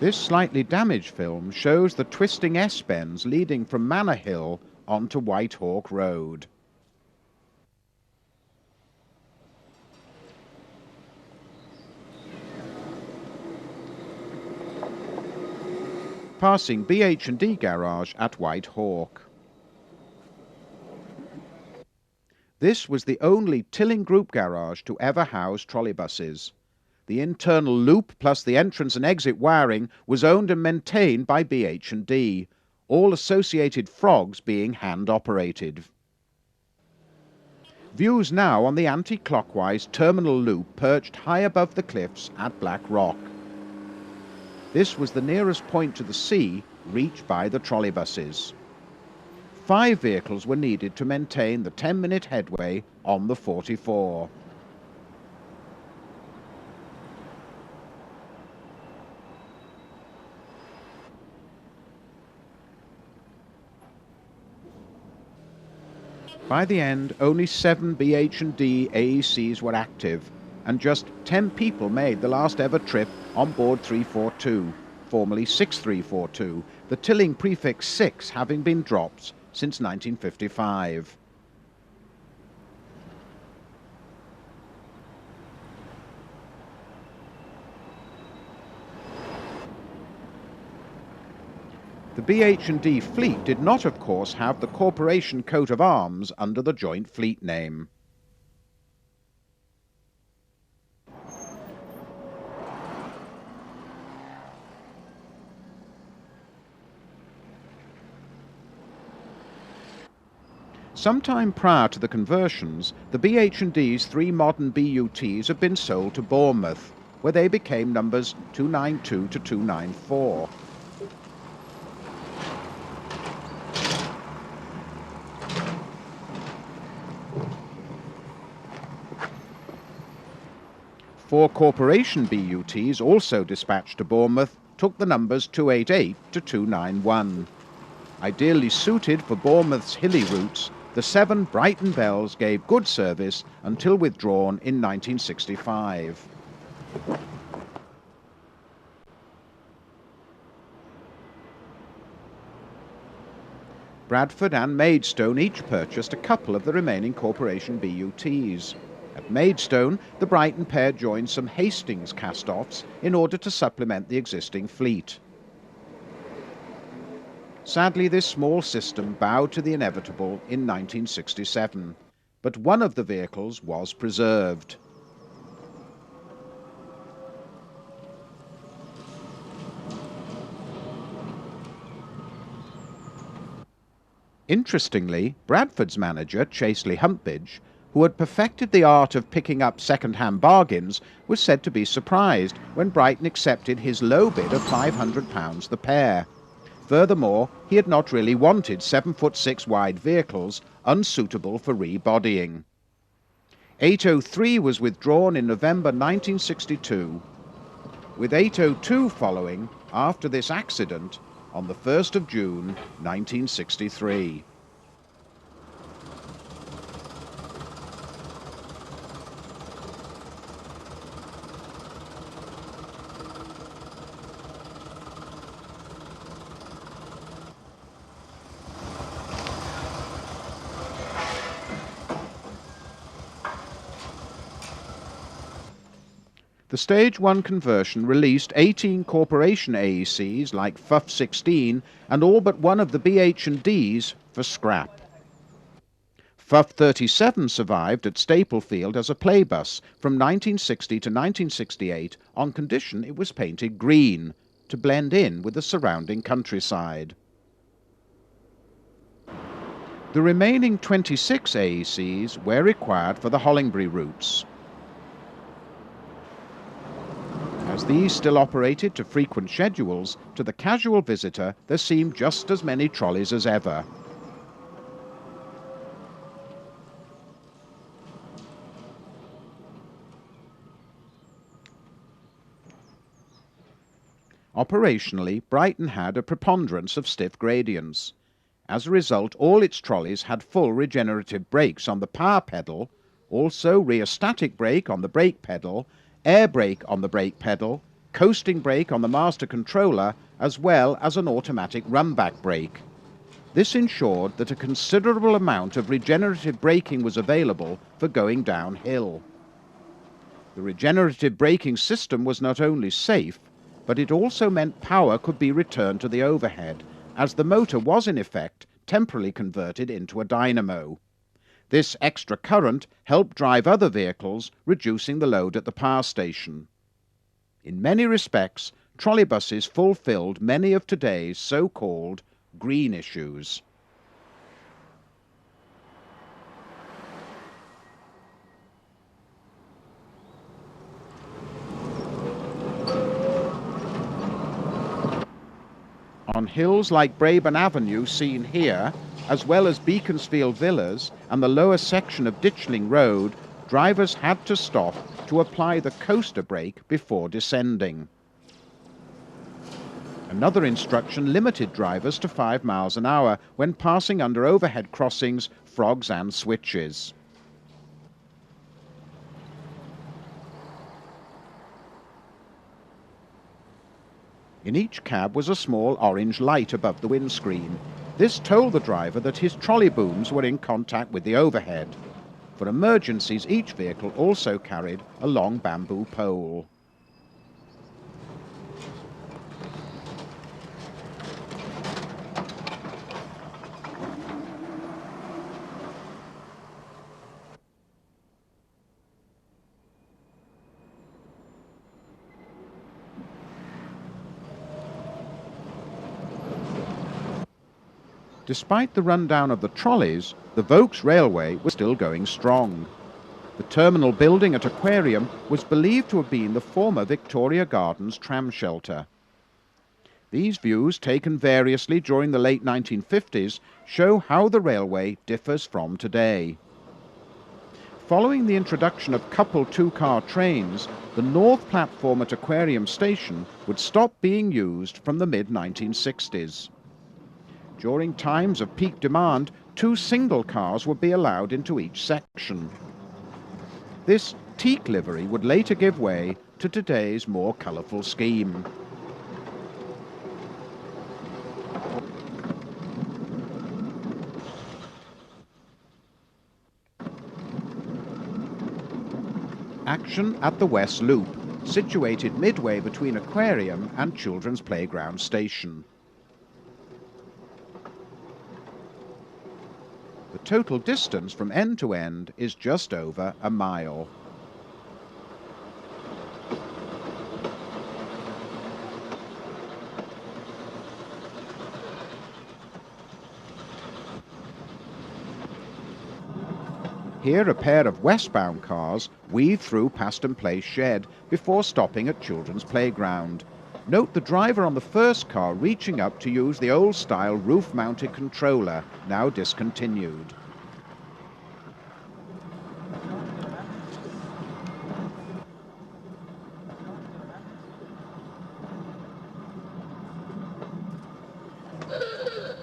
This slightly damaged film shows the twisting S-bends leading from Manor Hill onto White Hawk Road. Passing B&D garage at White Hawk. This was the only Tilling Group garage to ever house trolleybuses. The internal loop plus the entrance and exit wiring was owned and maintained by B&D, all associated frogs being hand-operated. Views now on the anti-clockwise terminal loop perched high above the cliffs at Black Rock. This was the nearest point to the sea reached by the trolleybuses. 5 vehicles were needed to maintain the 10-minute headway on the 44. By the end, only 7 B&D AECs were active, and just 10 people made the last ever trip on board 342, formerly 6342, the Tilling prefix 6 having been dropped since 1955. The B&D fleet did not, of course, have the corporation coat of arms under the joint fleet name. Sometime prior to the conversions, the B&D's 3 modern BUTs had been sold to Bournemouth, where they became numbers 292 to 294. Four corporation BUTs, also dispatched to Bournemouth, took the numbers 288 to 291. Ideally suited for Bournemouth's hilly routes, the 7 Brighton Bells gave good service until withdrawn in 1965. Bradford and Maidstone each purchased a couple of the remaining corporation BUTs. At Maidstone, the Brighton pair joined some Hastings cast-offs in order to supplement the existing fleet. Sadly, this small system bowed to the inevitable in 1967, but one of the vehicles was preserved. Interestingly, Bradford's manager, Chaseley Humpbridge, who had perfected the art of picking up second-hand bargains, was said to be surprised when Brighton accepted his low bid of £500 the pair. Furthermore, he had not really wanted 7'6" wide vehicles unsuitable for rebodying. 803 was withdrawn in November 1962, with 802 following after this accident on the 1st of June 1963. The Stage 1 conversion released 18 corporation AECs like FUF 16 and all but one of the B&Ds for scrap. Fuff 37 survived at Staplefield as a playbus from 1960 to 1968 on condition it was painted green to blend in with the surrounding countryside. The remaining 26 AECs were required for the Hollingbury routes. As these still operated to frequent schedules, to the casual visitor there seemed just as many trolleys as ever. Operationally, Brighton had a preponderance of stiff gradients. As a result, all its trolleys had full regenerative brakes on the power pedal, also rheostatic brake on the brake pedal, air brake on the brake pedal, coasting brake on the master controller, as well as an automatic run-back brake. This ensured that a considerable amount of regenerative braking was available for going downhill. The regenerative braking system was not only safe, but it also meant power could be returned to the overhead, as the motor was in effect temporarily converted into a dynamo. This extra current helped drive other vehicles, reducing the load at the power station. In many respects, trolleybuses fulfilled many of today's so-called green issues. On hills like Braben Avenue seen here, as well as Beaconsfield Villas and the lower section of Ditchling Road, drivers had to stop to apply the coaster brake before descending. Another instruction limited drivers to 5 miles an hour when passing under overhead crossings, frogs and switches. In each cab was a small orange light above the windscreen. This told the driver that his trolley booms were in contact with the overhead. For emergencies, each vehicle also carried a long bamboo pole. Despite the rundown of the trolleys, the Volk's railway was still going strong. The terminal building at Aquarium was believed to have been the former Victoria Gardens tram shelter. These views, taken variously during the late 1950s, show how the railway differs from today. Following the introduction of coupled two-car trains, the north platform at Aquarium Station would stop being used from the mid-1960s. During times of peak demand, 2 single cars would be allowed into each section. This teak livery would later give way to today's more colourful scheme. Action at the West Loop, situated midway between Aquarium and Children's Playground Station. The total distance from end to end is just over a mile. Here a pair of westbound cars weave through Paston Place shed before stopping at Children's Playground. Note the driver on the first car reaching up to use the old-style roof-mounted controller, now discontinued.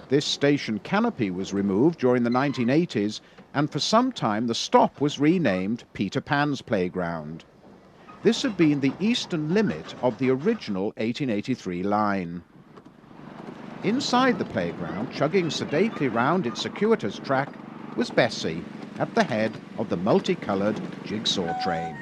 This station canopy was removed during the 1980s, and for some time the stop was renamed Peter Pan's Playground. This had been the eastern limit of the original 1883 line. Inside the playground, chugging sedately round its circuitous track, was Bessie, at the head of the multicoloured jigsaw train.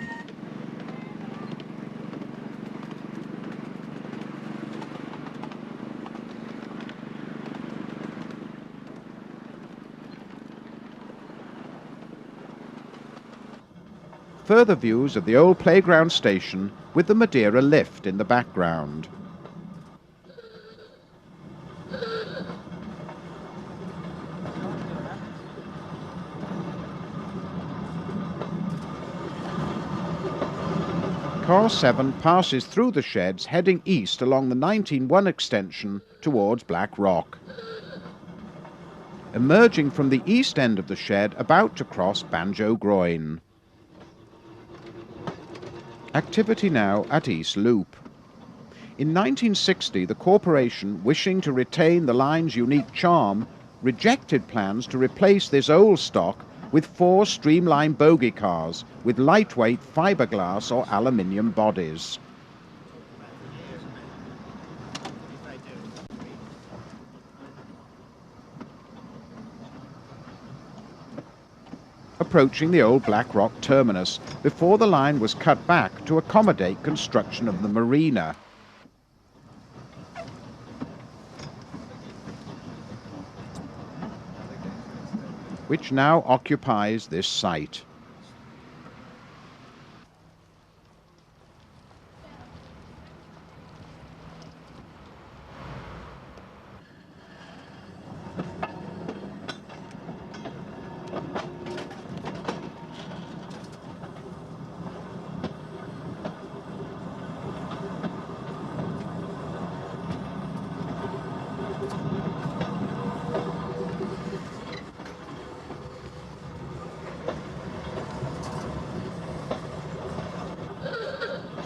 further views of the old playground station with the Madeira lift in the background. Car 7 passes through the sheds heading east along the 1901 extension towards Black Rock. Emerging from the east end of the shed about to cross Banjo Groyne. Activity now at East Loop. In 1960, the corporation, wishing to retain the line's unique charm, rejected plans to replace this old stock with 4 streamlined bogie cars with lightweight fiberglass or aluminium bodies. Approaching the old Black Rock terminus before the line was cut back to accommodate construction of the marina. Which now occupies this site.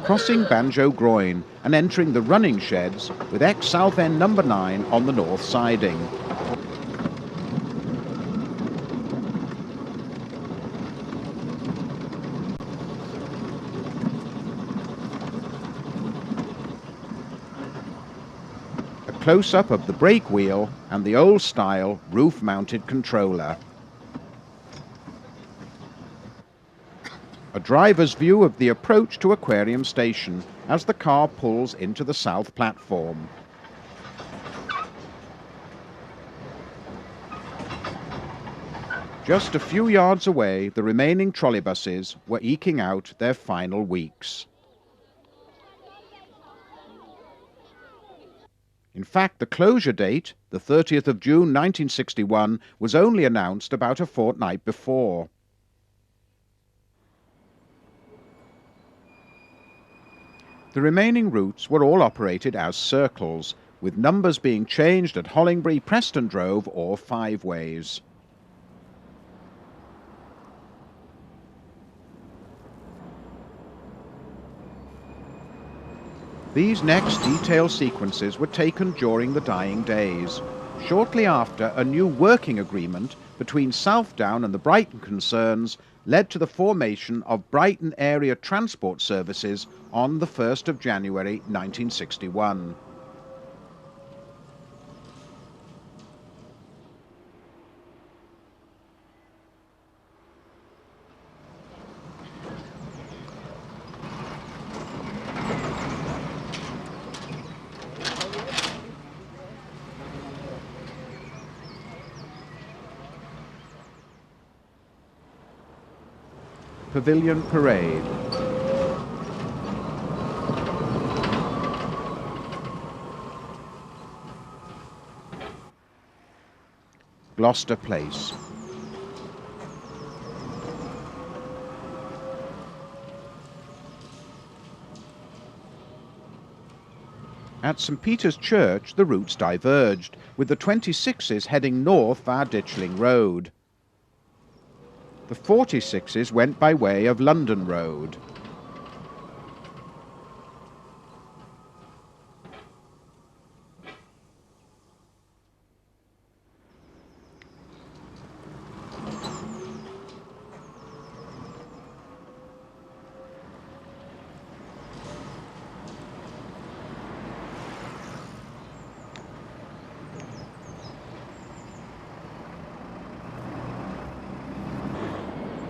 Crossing Banjo Groyne and entering the running sheds with ex-Southend number 9 on the north siding. A close-up of the brake wheel and the old-style roof-mounted controller. A driver's view of the approach to Aquarium station as the car pulls into the south platform. Just a few yards away, the remaining trolleybuses were eking out their final weeks. In fact, the closure date, the 30th of June 1961, was only announced about a fortnight before. The remaining routes were all operated as circles, with numbers being changed at Hollingbury, Preston Drove or Fiveways. These next detailed sequences were taken during the dying days, shortly after a new working agreement between Southdown and the Brighton concerns led to the formation of Brighton Area Transport Services on the 1st of January 1961. Pavilion Parade. Gloucester Place. At St Peter's Church, the routes diverged, with the 26s heading north via Ditchling Road. The 46s went by way of London Road.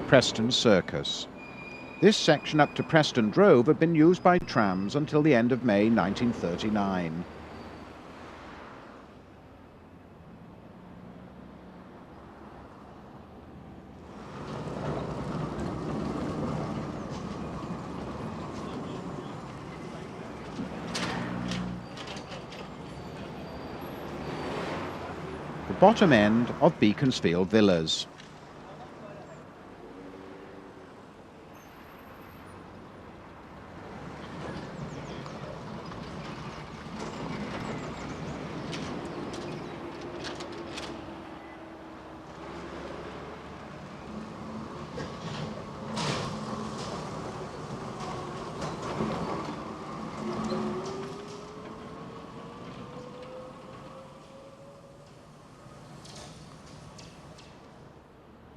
Preston Circus. This section up to Preston Drove had been used by trams until the end of May 1939. the bottom end of Beaconsfield Villas.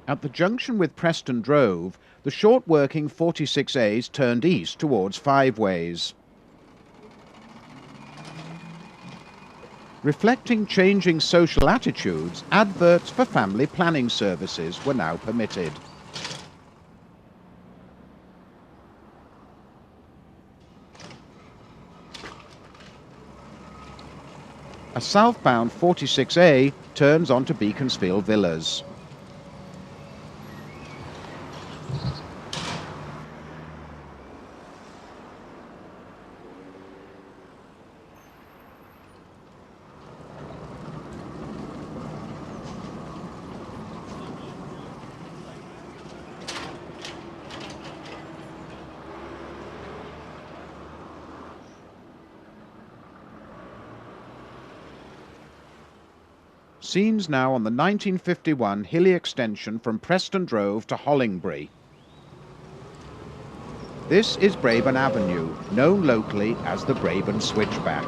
At the junction with Preston Drove, the short-working 46As turned east towards Fiveways. Reflecting changing social attitudes, adverts for family planning services were now permitted. A southbound 46A turns onto Beaconsfield Villas. Scenes now on the 1951 hilly extension from Preston Drove to Hollingbury. This is Braben Avenue, known locally as the Braben Switchback.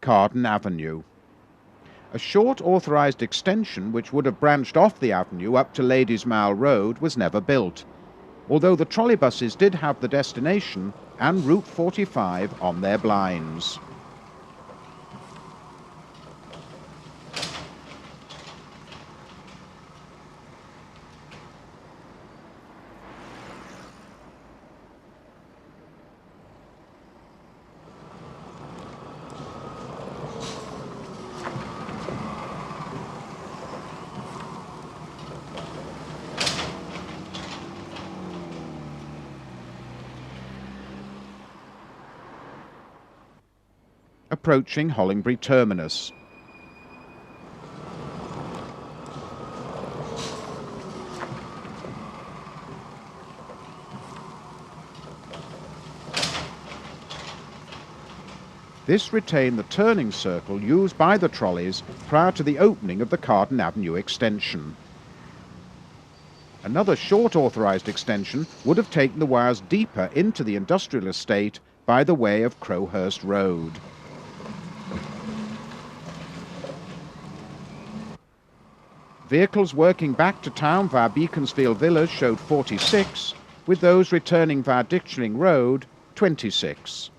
Carden Avenue. A short authorised extension which would have branched off the avenue up to Ladies Mile Road was never built, although the trolleybuses did have the destination and Route 45 on their blinds. Approaching Hollingbury terminus. This retained the turning circle used by the trolleys prior to the opening of the Carden Avenue extension. Another short authorised extension would have taken the wires deeper into the industrial estate by the way of Crowhurst Road. Vehicles working back to town via Beaconsfield Villas showed 46, with those returning via Ditchling Road, 26.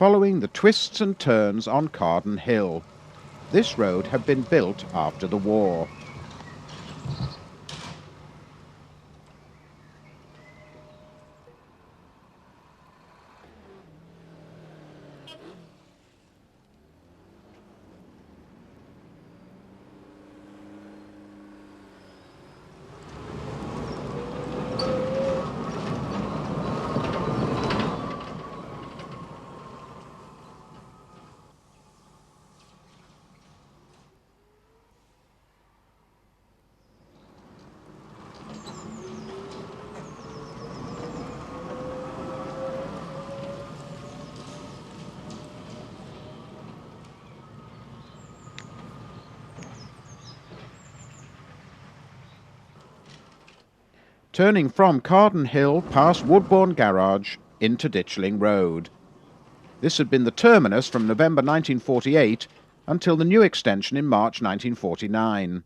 Following the twists and turns on Carden Hill. This road had been built after the war. Turning from Carden Hill past Woodbourne Garage, Ditchling Road. This had been the terminus from November 1948 until the new extension in March 1949.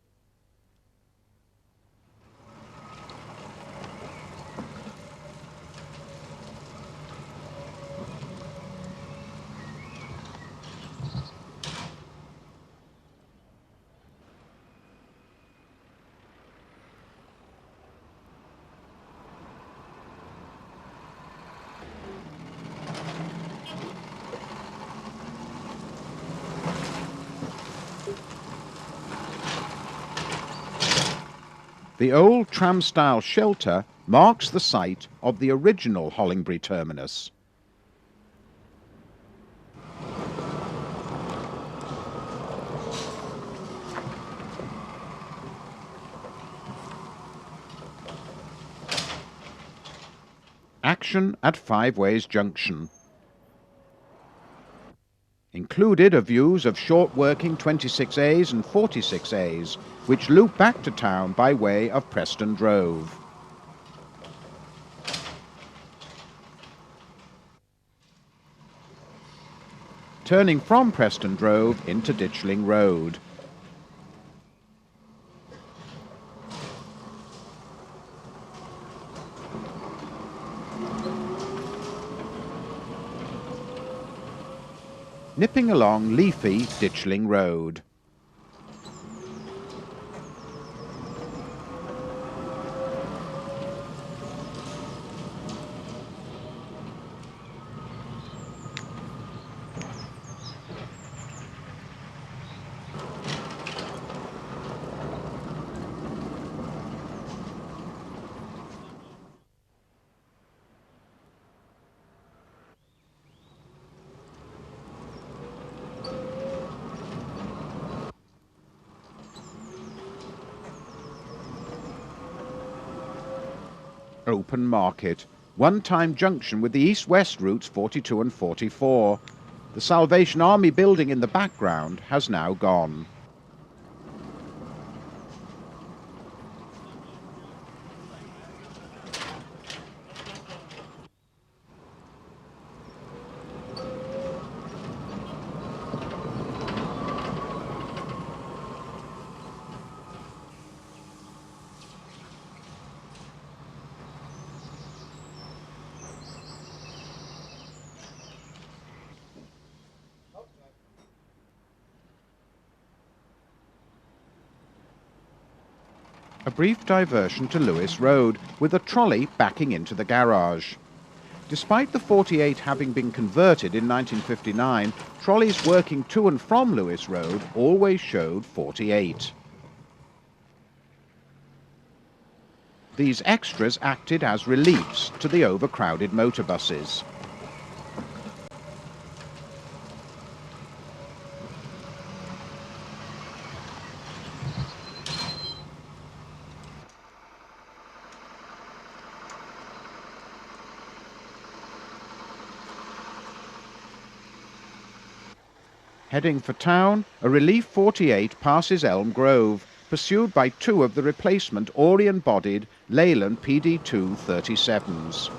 The old tram-style shelter marks the site of the original Hollingbury terminus. Action at Fiveways Junction. Included are views of short working 26As and 46As, which loop back to town by way of Preston Drove. Turning from Preston Drove into Ditchling Road. Nipping along leafy Ditchling Road. Open Market, one-time junction with the east-west routes 42 and 44. The Salvation Army building in the background has now gone. A brief diversion to Lewis Road, with a trolley backing into the garage. Despite the 48 having been converted in 1959, trolleys working to and from Lewis Road always showed 48. These extras acted as reliefs to the overcrowded motor buses. Heading for town, a Relief 48 passes Elm Grove, pursued by two of the replacement Orion-bodied Leyland PD2 37s.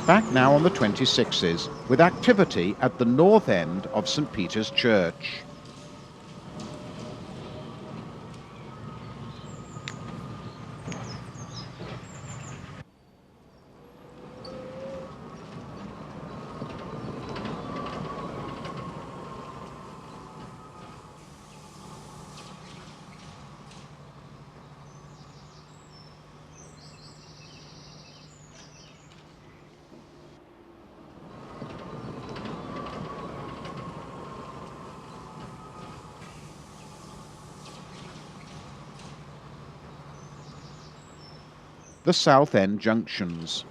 Back now on the 26s, with activity at the north end of St. Peter's Church. The South End junctions.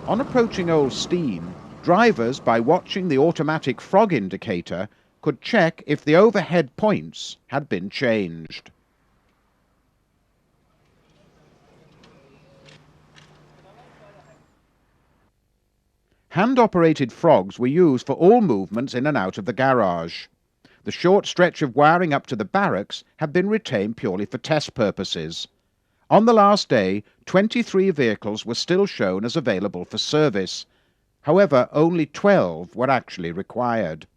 On approaching Old Steam, drivers, by watching the automatic frog indicator, could check if the overhead points had been changed. Hand-operated frogs were used for all movements in and out of the garage. The short stretch of wiring up to the barracks had been retained purely for test purposes. On the last day, 23 vehicles were still shown as available for service. However, only 12 were actually required.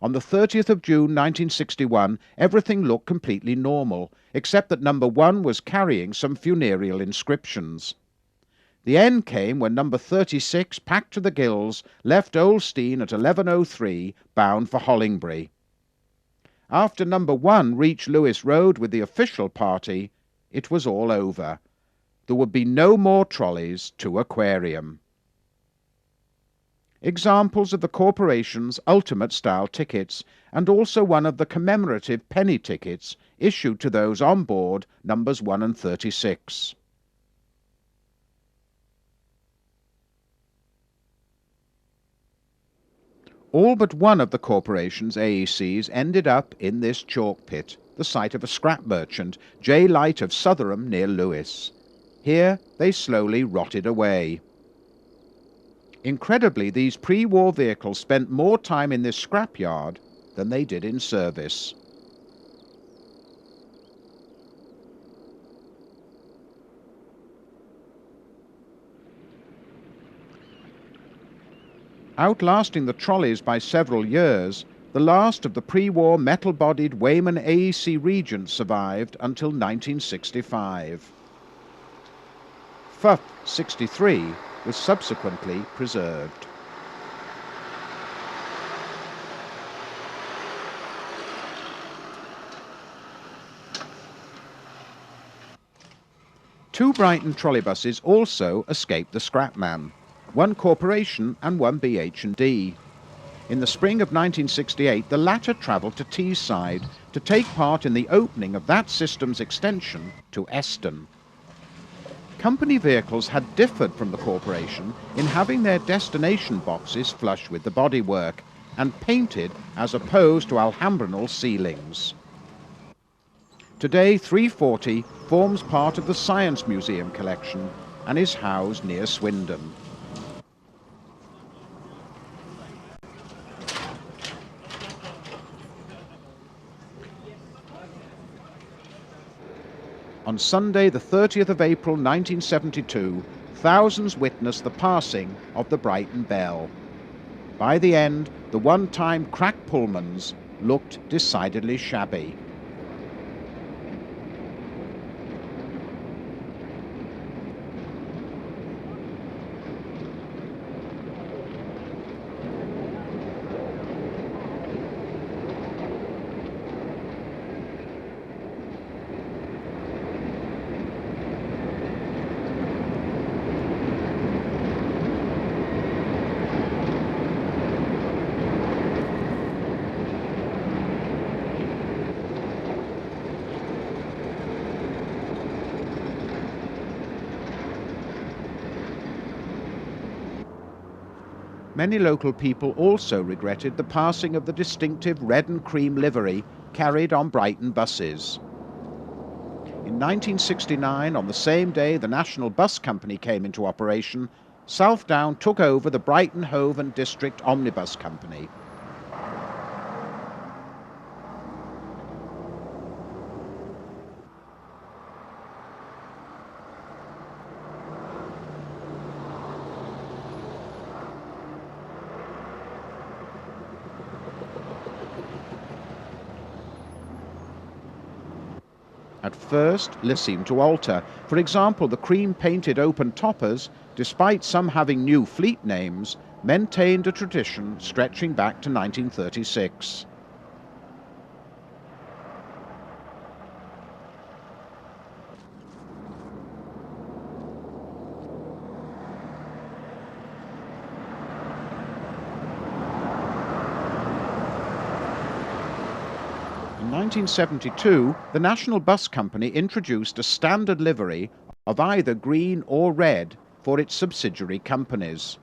On the 30th of June 1961, everything looked completely normal, except that number 1 was carrying some funereal inscriptions. The end came when number 36, packed to the gills, left Olstein at 11:03, bound for Hollingbury. After number 1 reached Lewis Road with the official party, it was all over. There would be no more trolleys to Aquarium. Examples of the corporation's ultimate-style tickets, and also one of the commemorative penny tickets issued to those on board numbers 1 and 36. All but one of the corporation's AECs ended up in this chalk pit, the site of a scrap merchant, J. Light of Sotherham near Lewis. Here they slowly rotted away. Incredibly, these pre-war vehicles spent more time in this scrapyard than they did in service. Outlasting the trolleys by several years, the last of the pre-war metal-bodied Weyman AEC Regents survived until 1965. FUF 63 was subsequently preserved. Two Brighton trolleybuses also escaped the scrapman, one corporation and one BH&D. In the spring of 1968, the latter travelled to Teesside to take part in the opening of that system's extension to Eston. Company vehicles had differed from the corporation in having their destination boxes flush with the bodywork and painted as opposed to alhambranal ceilings. Today 340 forms part of the Science Museum collection and is housed near Swindon. On Sunday, the 30th of April 1972, thousands witnessed the passing of the Brighton Bell. By the end, the one-time crack Pullmans looked decidedly shabby. Many local people also regretted the passing of the distinctive red and cream livery carried on Brighton buses. In 1969, on the same day the National Bus Company came into operation, Southdown took over the Brighton Hove and District Omnibus Company. At first, this seemed to alter. For example, the cream-painted open toppers, despite some having new fleet names, maintained a tradition stretching back to 1936. In 1972, the National Bus Company introduced a standard livery of either green or red for its subsidiary companies.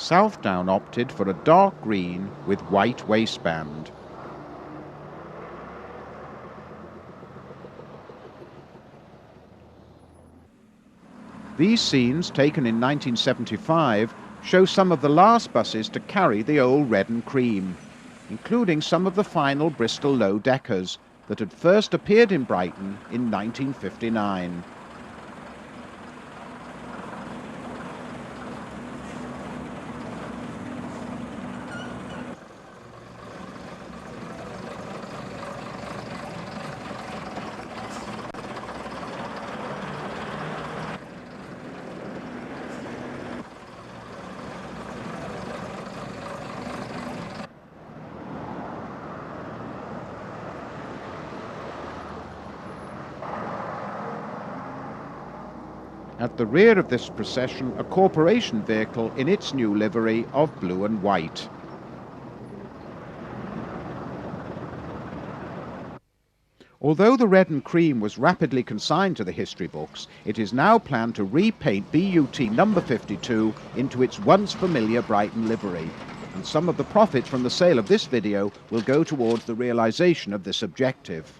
Southdown opted for a dark green with white waistband. These scenes, taken in 1975, show some of the last buses to carry the old red and cream, including some of the final Bristol low-deckers that had first appeared in Brighton in 1959. At the rear of this procession, a corporation vehicle in its new livery of blue and white. Although the red and cream was rapidly consigned to the history books, it is now planned to repaint BUT number 52 into its once familiar Brighton livery, and some of the profits from the sale of this video will go towards the realization of this objective.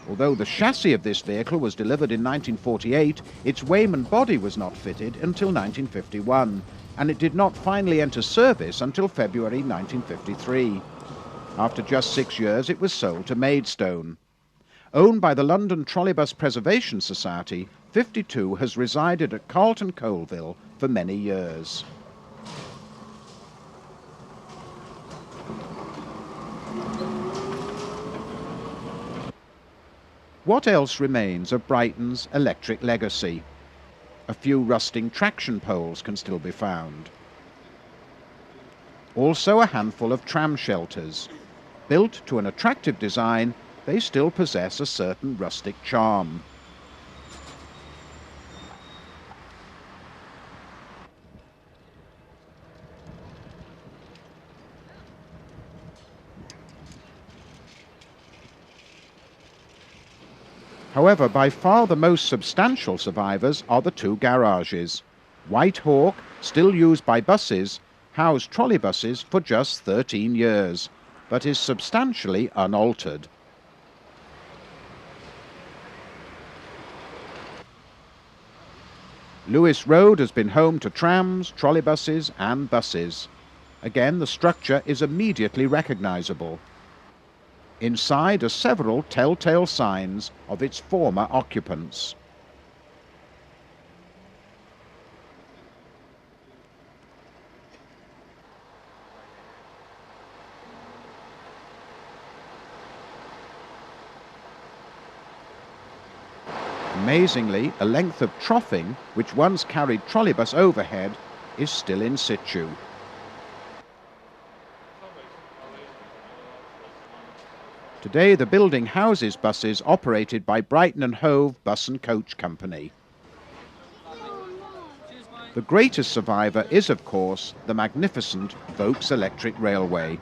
Although the chassis of this vehicle was delivered in 1948, its Wayman body was not fitted until 1951, and it did not finally enter service until February 1953. After just 6 years, it was sold to Maidstone. Owned by the London Trolleybus Preservation Society, 52 has resided at Carlton Colville for many years. What else remains of Brighton's electric legacy? A few rusting traction poles can still be found. Also a handful of tram shelters. Built to an attractive design, they still possess a certain rustic charm. However, by far the most substantial survivors are the two garages. White Hawk, still used by buses, housed trolleybuses for just 13 years, but is substantially unaltered. Lewis Road has been home to trams, trolleybuses and buses. Again, the structure is immediately recognisable. Inside are several telltale signs of its former occupants. Amazingly, a length of troughing, which once carried trolleybus overhead, is still in situ. Today the building houses buses operated by Brighton and Hove Bus and Coach Company. The greatest survivor is, of course, the magnificent Volk's Electric Railway.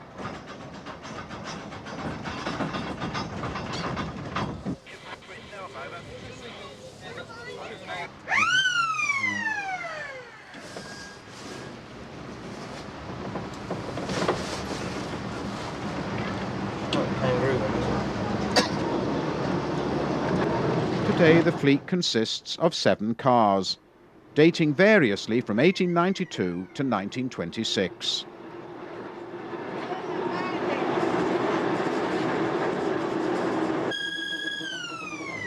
Today the fleet consists of 7 cars, dating variously from 1892 to 1926.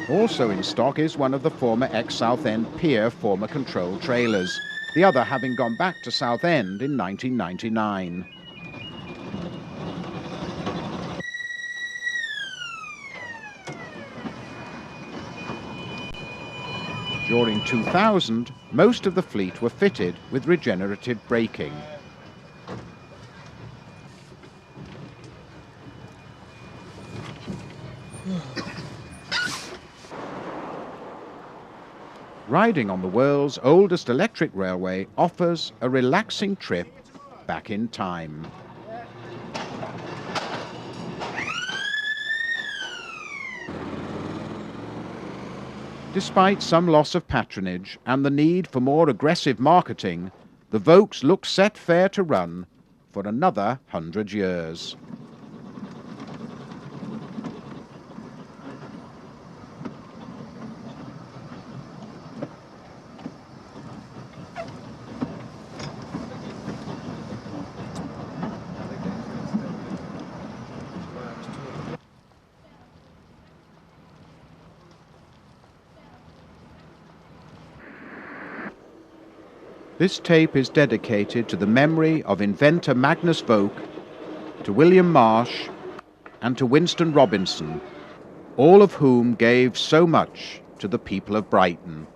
Also in stock is one of the former ex-Southend Pier former control trailers, the other having gone back to Southend in 1999. During 2000, most of the fleet were fitted with regenerative braking. Riding on the world's oldest electric railway offers a relaxing trip back in time. Despite some loss of patronage and the need for more aggressive marketing, the Volks look set fair to run for another 100 years. This tape is dedicated to the memory of inventor Magnus Volk, to William Marsh, and to Winston Robinson, all of whom gave so much to the people of Brighton.